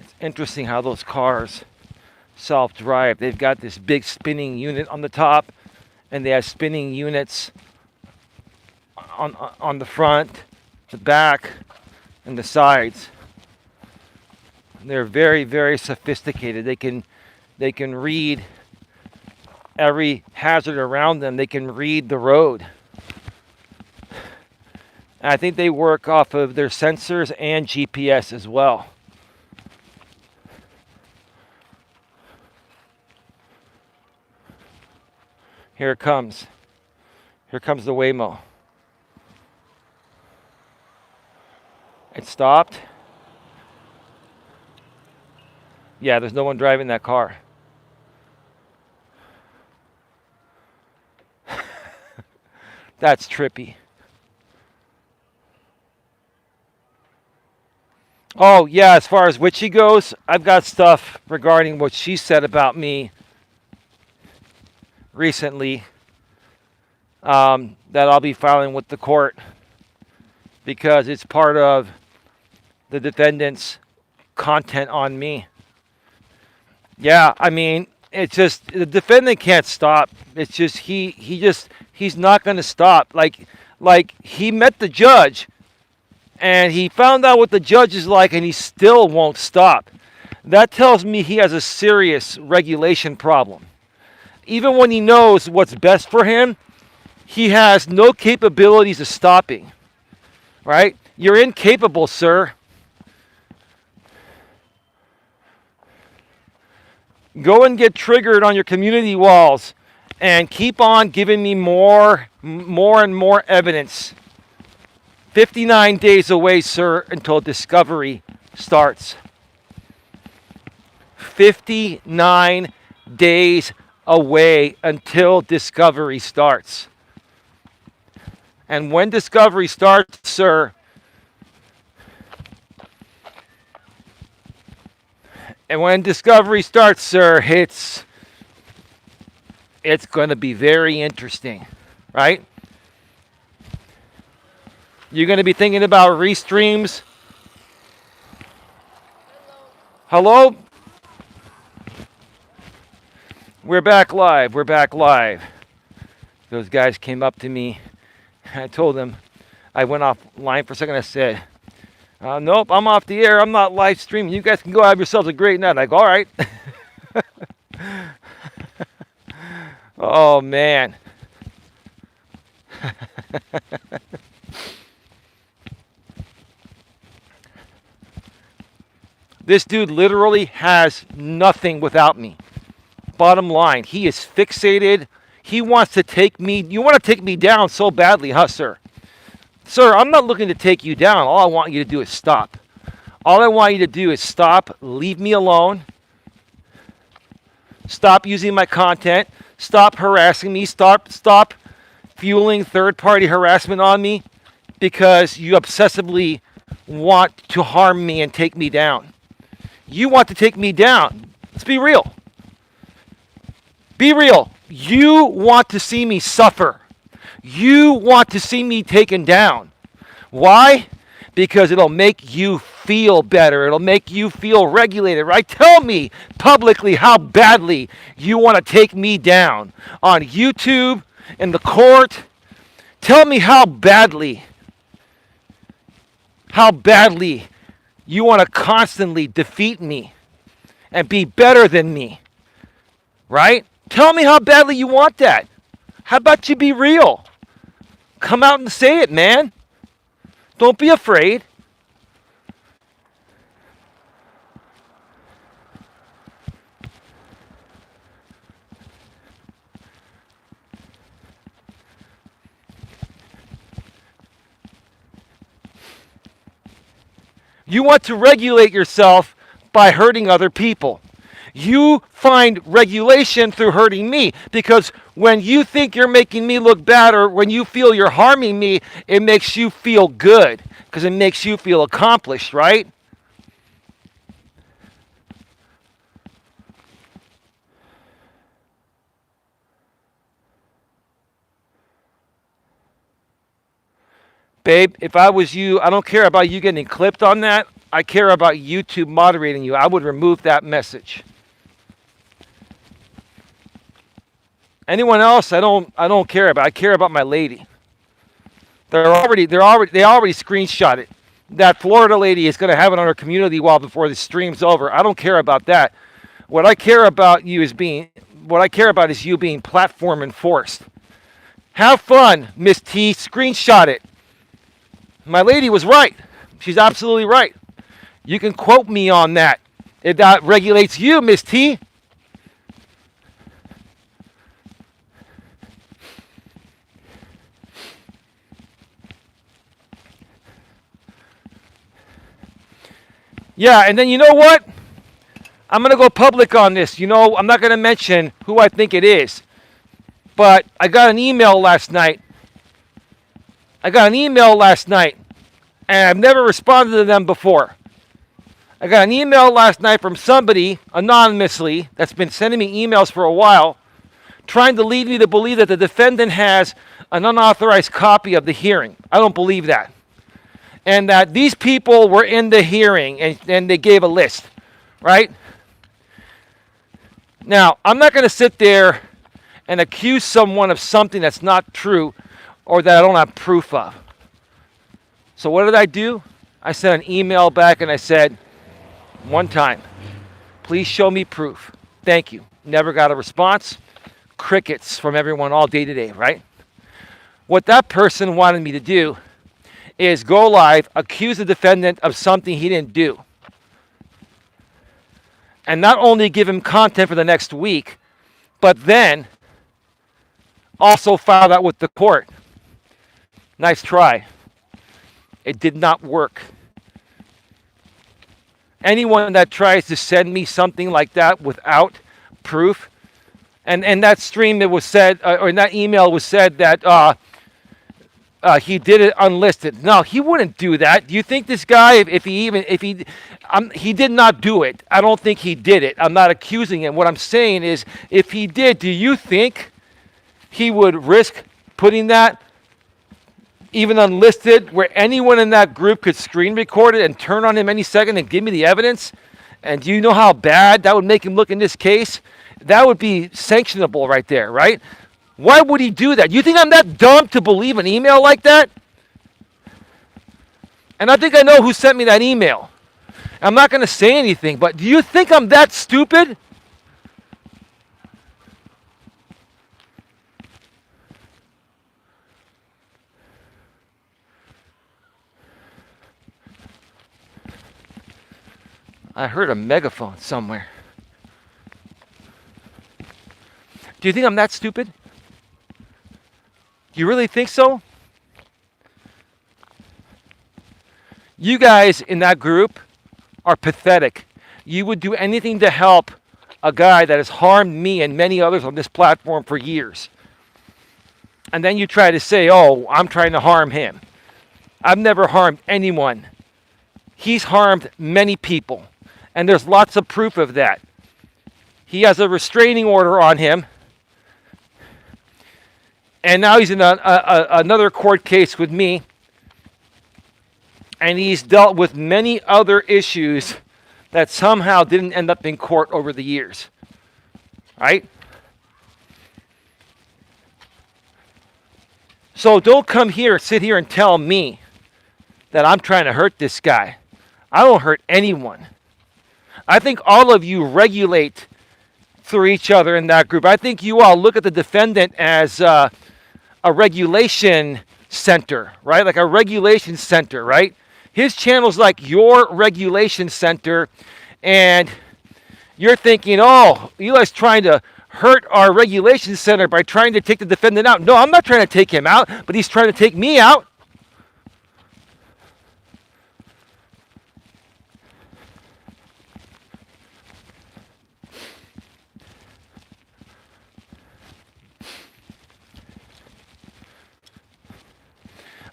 It's interesting how those cars self-drive. They've got this big spinning unit on the top, and they have spinning units on the front, the back, and the sides. They're very, very sophisticated. They can read every hazard around them. They can read the road. And I think they work off of their sensors and GPS as well. Here it comes. Here comes the Waymo. It stopped. Yeah, there's no one driving that car. That's trippy. Oh, yeah, as far as Witchy goes, I've got stuff regarding what she said about me recently that I'll be filing with the court because it's part of the defendant's content on me. Yeah, I mean, it's just the defendant can't stop. It's just he's not going to stop. Like he met the judge and he found out what the judge is like and he still won't stop. That tells me he has a serious regulation problem. Even when he knows what's best for him, he has no capabilities of stopping. Right? You're incapable, sir. Go and get triggered on your community walls and keep on giving me more and more evidence. 59 days away, sir, until discovery starts. 59 days away until discovery starts. And when discovery starts, sir, it's going to be very interesting, right? You're going to be thinking about restreams. Hello? We're back live. Those guys came up to me. I told them, I went offline for a second. I said, nope, I'm off the air. I'm not live streaming. You guys can go have yourselves a great night. And I go, all right. Oh, man. This dude literally has nothing without me. Bottom line, he is fixated. He wants to take me. You want to take me down so badly, huh, sir? Sir, I'm not looking to take you down. All I want you to do is stop. All I want you to do is stop, leave me alone. Stop using my content. Stop harassing me. Stop fueling third-party harassment on me because you obsessively want to harm me and take me down. You want to take me down. Let's be real. Be real. You want to see me suffer. You want to see me taken down. Why? Because it'll make you feel better. It'll make you feel regulated, right? Tell me publicly how badly you want to take me down on YouTube, in the court. Tell me how badly you want to constantly defeat me and be better than me, right? Tell me how badly you want that. How about you be real? Come out and say it, man. Don't be afraid. You want to regulate yourself by hurting other people. You find regulation through hurting me because when you think you're making me look bad or when you feel you're harming me, it makes you feel good because it makes you feel accomplished, right? Babe, if I was you, I don't care about you getting clipped on that. I care about YouTube moderating you. I would remove that message. Anyone else, I don't care about. I care about my lady. They already screenshot it. That Florida lady is going to have it on her community wall before the stream's over. I don't care about that. What I care about is you being platform enforced. Have fun, Miss T. Screenshot it. My lady was right. She's absolutely right. You can quote me on that. If that regulates you, Miss T. Yeah, and then you know what? I'm going to go public on this. You know, I'm not going to mention who I think it is. But I got an email last night. And I've never responded to them before. I got an email last night from somebody, anonymously, that's been sending me emails for a while, trying to lead me to believe that the defendant has an unauthorized copy of the hearing. I don't believe that. And that these people were in the hearing, and they gave a list, right? Now, I'm not going to sit there and accuse someone of something that's not true or that I don't have proof of. So what did I do? I sent an email back and I said, one time, please show me proof. Thank you. Never got a response. Crickets from everyone all day today, right? What that person wanted me to do is go live, accuse the defendant of something he didn't do. And not only give him content for the next week, but then Also file that with the court. Nice try. It did not work. Anyone that tries to send me something like that without proof, and that stream it was said, or in that email was said that he did it unlisted. No, he wouldn't do that. Do you think this guy, he did not do it. I don't think he did it. I'm not accusing him. What I'm saying is, if he did, do you think he would risk putting that even unlisted, where anyone in that group could screen record it and turn on him any second and give me the evidence? And do you know how bad that would make him look in this case? That would be sanctionable right there, right? Why would he do that? You think I'm that dumb to believe an email like that? And I think I know who sent me that email. I'm not going to say anything, but do you think I'm that stupid? I heard a megaphone somewhere. Do you think I'm that stupid? You really think so? You guys in that group are pathetic. You would do anything to help a guy that has harmed me and many others on this platform for years. And then you try to say, oh, I'm trying to harm him. I've never harmed anyone. He's harmed many people. And there's lots of proof of that. He has a restraining order on him. And now he's in another court case with me. And he's dealt with many other issues that somehow didn't end up in court over the years. Right? So don't come here, sit here and tell me that I'm trying to hurt this guy. I don't hurt anyone. I think all of you regulate through each other in that group. I think you all look at the defendant as a regulation center, right? Like a regulation center, right? His channel's like your regulation center, and you're thinking, oh, Eli's trying to hurt our regulation center by trying to take the defendant out. No, I'm not trying to take him out, but he's trying to take me out.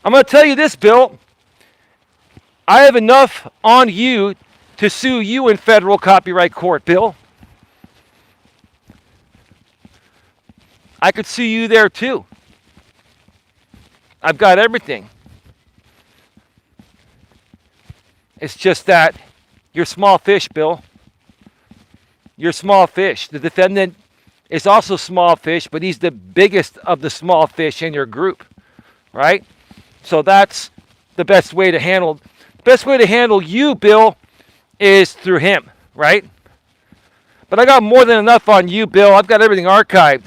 I'm going to tell you this, Bill. I have enough on you to sue you in federal copyright court, Bill. I could sue you there too. I've got everything. It's just that you're small fish, Bill. You're small fish. The defendant is also small fish, but he's the biggest of the small fish in your group, right? So that's the best way to handle. Best way to handle you, Bill, is through him, right? But I got more than enough on you, Bill. I've got everything archived.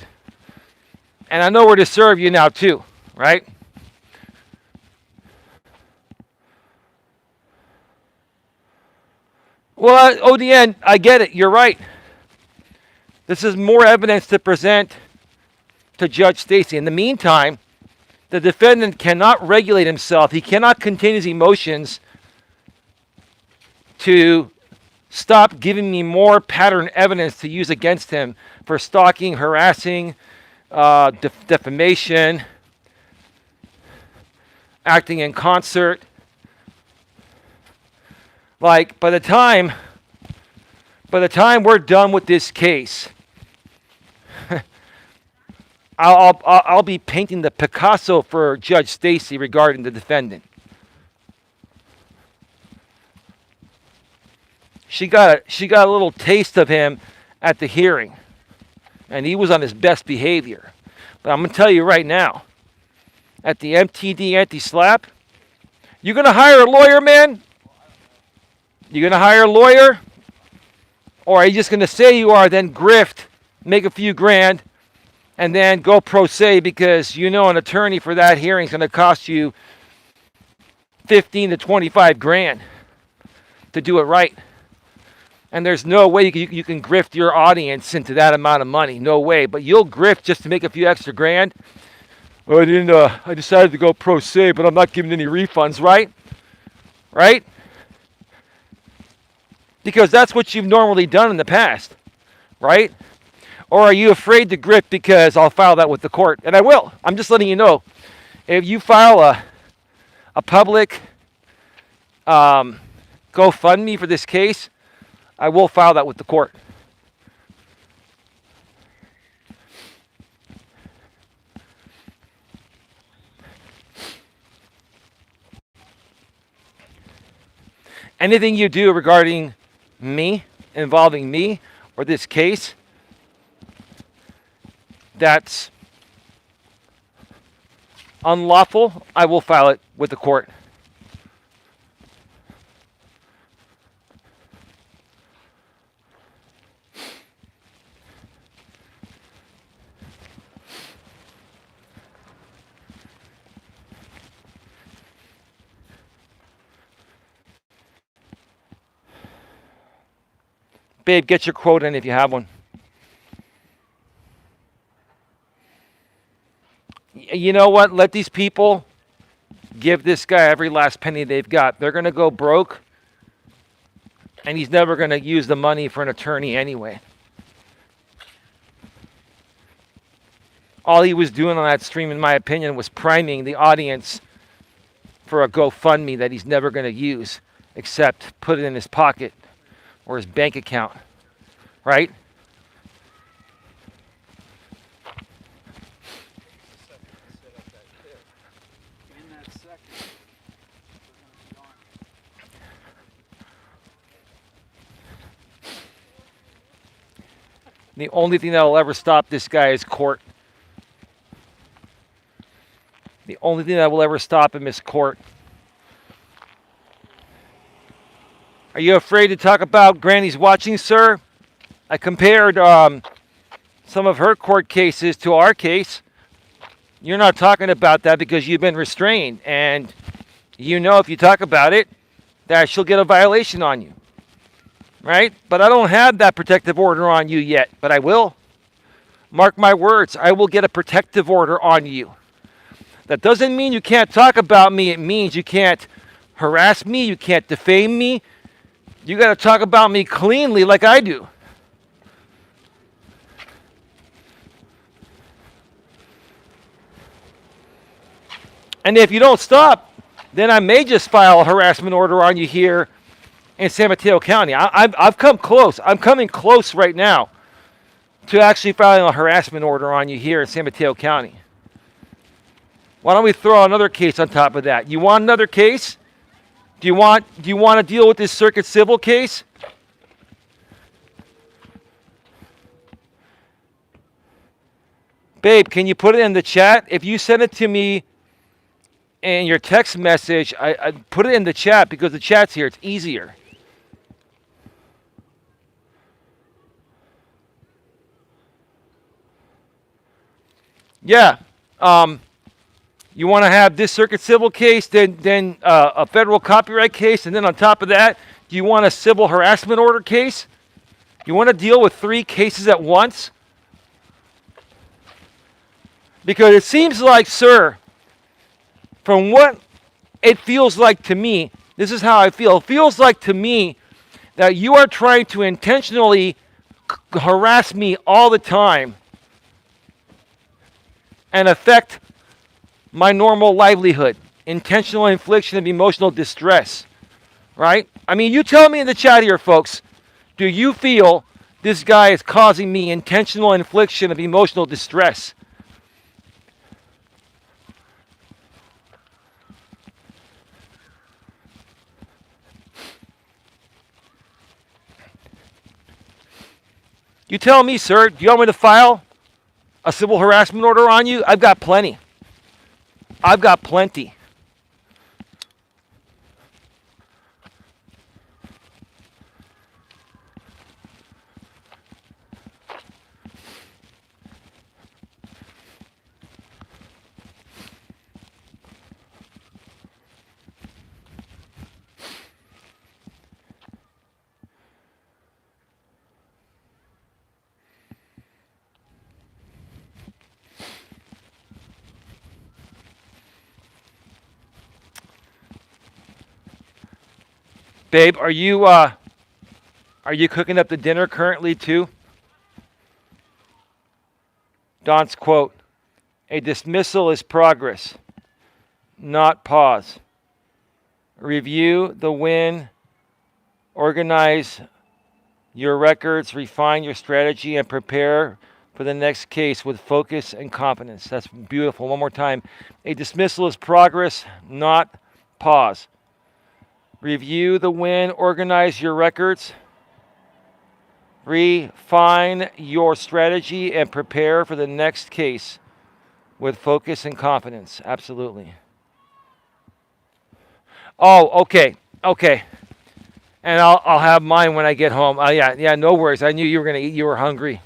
And I know where to serve you now too, right? Well, ODN, I get it. You're right. This is more evidence to present to Judge Stacy. In the meantime, the defendant cannot regulate himself. He cannot contain his emotions to stop giving me more pattern evidence to use against him for stalking, harassing, defamation, acting in concert. Like, by the time we're done with this case, I'll be painting the Picasso for Judge Stacy regarding the defendant. She got a little taste of him at the hearing, and he was on his best behavior. But I'm gonna tell you right now, at the MTD anti-SLAPP, you gonna hire a lawyer, man? You gonna hire a lawyer, or are you just gonna say you are, then grift, make a few grand, and then go pro se because you know an attorney for that hearing is going to cost you 15 to 25 grand to do it right? And there's no way you can grift your audience into that amount of money. No way. But you'll grift just to make a few extra grand. Well, I didn't. I decided to go pro se, but I'm not giving any refunds, right? Right? Because that's what you've normally done in the past, right? Or are you afraid to grift because I'll file that with the court? And I will. I'm just letting you know. If you file a public GoFundMe for this case, I will file that with the court. Anything you do regarding me, involving me, or this case, that's unlawful, I will file it with the court. Babe, get your quote in if you have one. You know what? Let these people give this guy every last penny they've got. They're going to go broke, and he's never going to use the money for an attorney anyway. All he was doing on that stream, in my opinion, was priming the audience for a GoFundMe that he's never going to use, except put it in his pocket or his bank account, right? The only thing that will ever stop this guy is court. The only thing that will ever stop him is court. Are you afraid to talk about Granny's watching, sir? I compared some of her court cases to our case. You're not talking about that because you've been restrained. And you know if you talk about it, that she'll get a violation on you. Right? But I don't have that protective order on you yet. But I will. Mark my words. I will get a protective order on you. That doesn't mean you can't talk about me. It means you can't harass me. You can't defame me. You got to talk about me cleanly like I do. And if you don't stop, then I may just file a harassment order on you here in San Mateo County. I've come close. I'm coming close right now to actually filing a harassment order on you here in San Mateo County. Why don't we throw another case on top of that? You want another case? Do you want to deal with this circuit civil case? Babe, can you put it in the chat? If you send it to me in your text message, I put it in the chat because the chat's here. It's easier. Yeah. You want to have this circuit civil case, then a federal copyright case, and then on top of that, do you want a civil harassment order case? You want to deal with 3 cases at once? Because it seems like, sir, from what it feels like to me, this is how I feel. It feels like to me that you are trying to intentionally harass me all the time and affect my normal livelihood. Intentional infliction of emotional distress. Right? I mean, you tell me in the chat here, folks, do you feel this guy is causing me intentional infliction of emotional distress? You tell me, sir, do you want me to file a civil harassment order on you? I've got plenty. I've got plenty. Babe, are you cooking up the dinner currently too? Don's quote, "A dismissal is progress, not pause. Review the win, organize your records, refine your strategy, and prepare for the next case with focus and confidence." That's beautiful. One more time. A dismissal is progress, not pause. Review the win, organize your records, refine your strategy, and prepare for the next case with focus and confidence. Absolutely. Oh, okay. Okay. And I'll have mine when I get home. Yeah, no worries. I knew you were going to eat. You were hungry.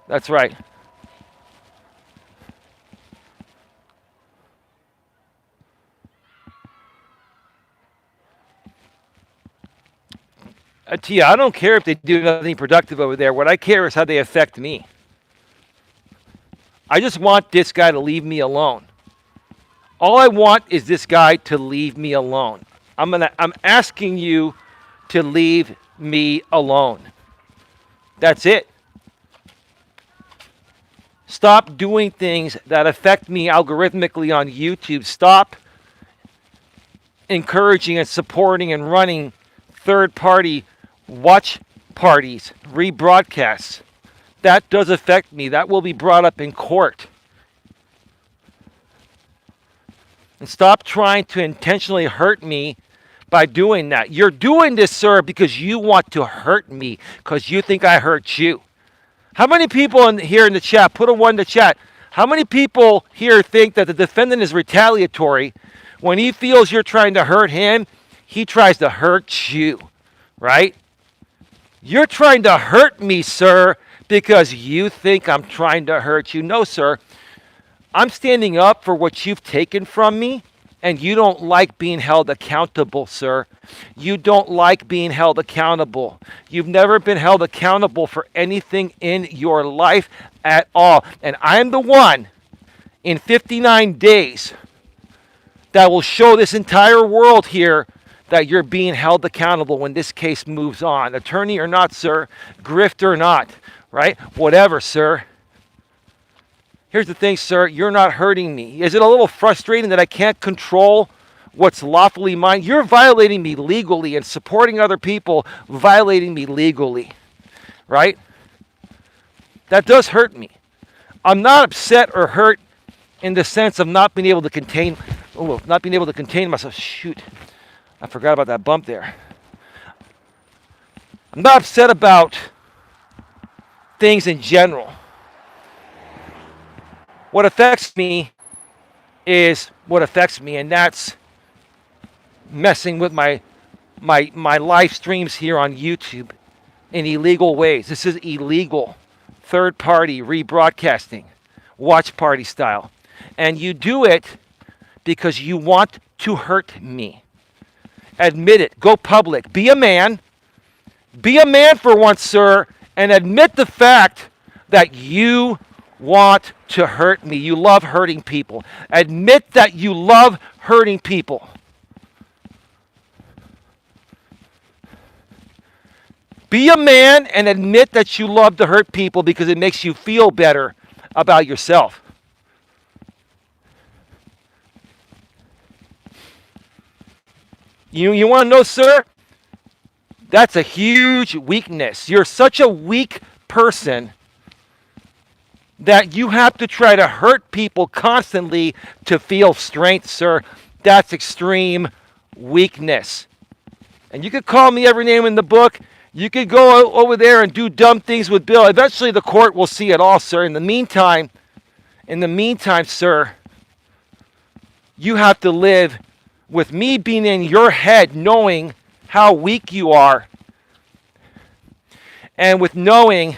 That's right. Tia, I don't care if they do nothing productive over there. What I care is how they affect me. I just want this guy to leave me alone. All I want is this guy to leave me alone. I'm asking you to leave me alone. That's it. Stop doing things that affect me algorithmically on YouTube. Stop encouraging and supporting and running third-party watch parties, rebroadcasts. That does affect me. That will be brought up in court. And stop trying to intentionally hurt me by doing that. You're doing this, sir, because you want to hurt me, because you think I hurt you. How many people here in the chat, put a 1 in the chat, how many people here think that the defendant is retaliatory? When he feels you're trying to hurt him, he tries to hurt you, right? You're trying to hurt me, sir, because you think I'm trying to hurt you. No, sir. I'm standing up for what you've taken from me, and you don't like being held accountable, sir. You don't like being held accountable. You've never been held accountable for anything in your life at all. And I'm the one in 59 days that will show this entire world here that you're being held accountable when this case moves on. Attorney or not, sir. Grift or not, right? Whatever, sir. Here's the thing, sir. You're not hurting me. Is it a little frustrating that I can't control what's lawfully mine? You're violating me legally and supporting other people violating me legally, right? That does hurt me. I'm not upset or hurt in the sense of not being able to contain myself. Shoot. I forgot about that bump there. I'm not upset about things in general. What affects me is what affects me, and that's messing with my live streams here on YouTube in illegal ways. This is illegal. Third-party rebroadcasting, watch party style. And you do it because you want to hurt me. Admit it. Go public. Be a man. Be a man for once, sir, and admit the fact that you want to hurt me. You love hurting people. Admit that you love hurting people. Be a man and admit that you love to hurt people because it makes you feel better about yourself. You want to know, sir? That's a huge weakness. You're such a weak person that you have to try to hurt people constantly to feel strength, sir. That's extreme weakness. And you could call me every name in the book. You could go over there and do dumb things with Bill. Eventually the court will see it all, sir. In the meantime, sir, you have to live with me being in your head, knowing how weak you are, and with knowing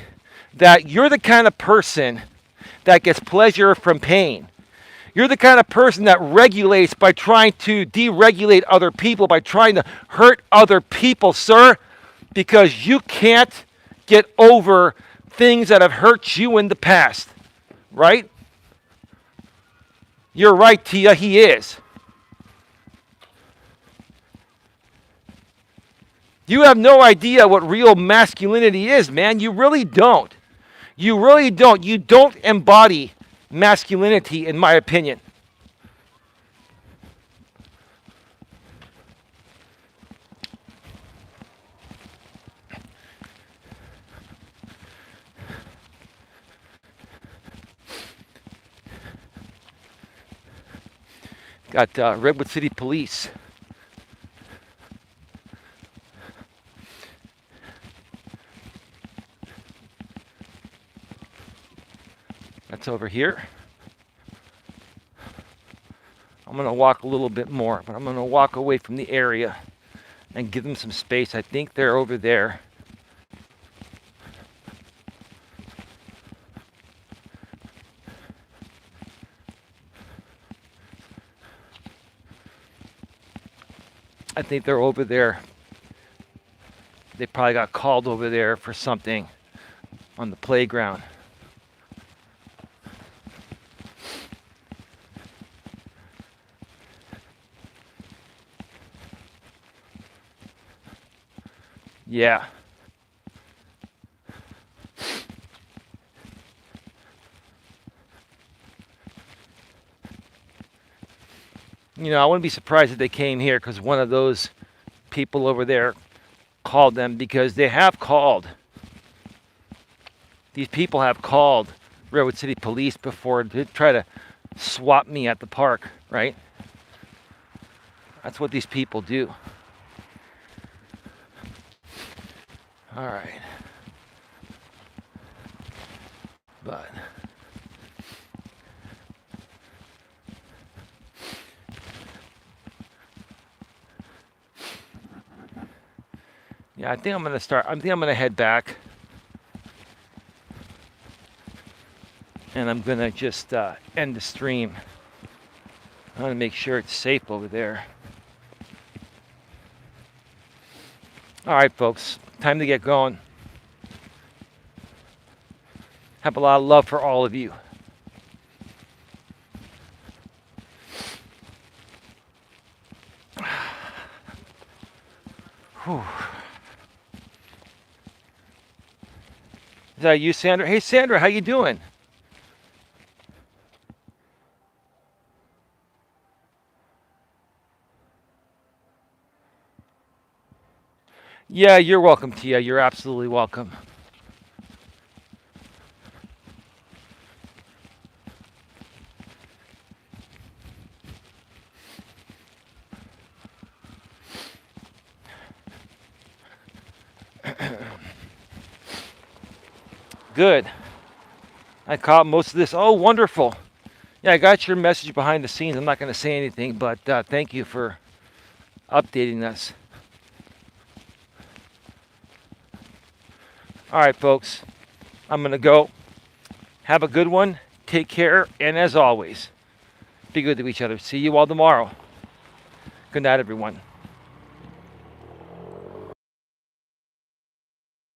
that you're the kind of person that gets pleasure from pain. You're the kind of person that regulates by trying to deregulate other people, by trying to hurt other people, sir, because you can't get over things that have hurt you in the past, right? You're right, Tia, he is. You have no idea what real masculinity is, man. You really don't. You really don't. You don't embody masculinity, in my opinion. Got Redwood City Police. That's over here. I'm going to walk a little bit more, but I'm going to walk away from the area and give them some space. I think they're over there. I think they're over there. They probably got called over there for something on the playground. Yeah. You know, I wouldn't be surprised if they came here because one of those people over there called them, because they have called. These people have called Redwood City Police before to try to swap me at the park, right? That's what these people do. All right. But yeah, I think I'm gonna head back. And I'm gonna just end the stream. I want to make sure it's safe over there. All right, folks, time to get going. Have a lot of love for all of you. Whew. Is that you, Sandra? Hey, Sandra, how you doing? Yeah, you're welcome, Tia. You're absolutely welcome. Good. I caught most of this. Oh, wonderful. Yeah, I got your message behind the scenes. I'm not going to say anything, but thank you for updating us. All right, folks. I'm going to go. Have a good one. Take care. And as always, be good to each other. See you all tomorrow. Good night, everyone.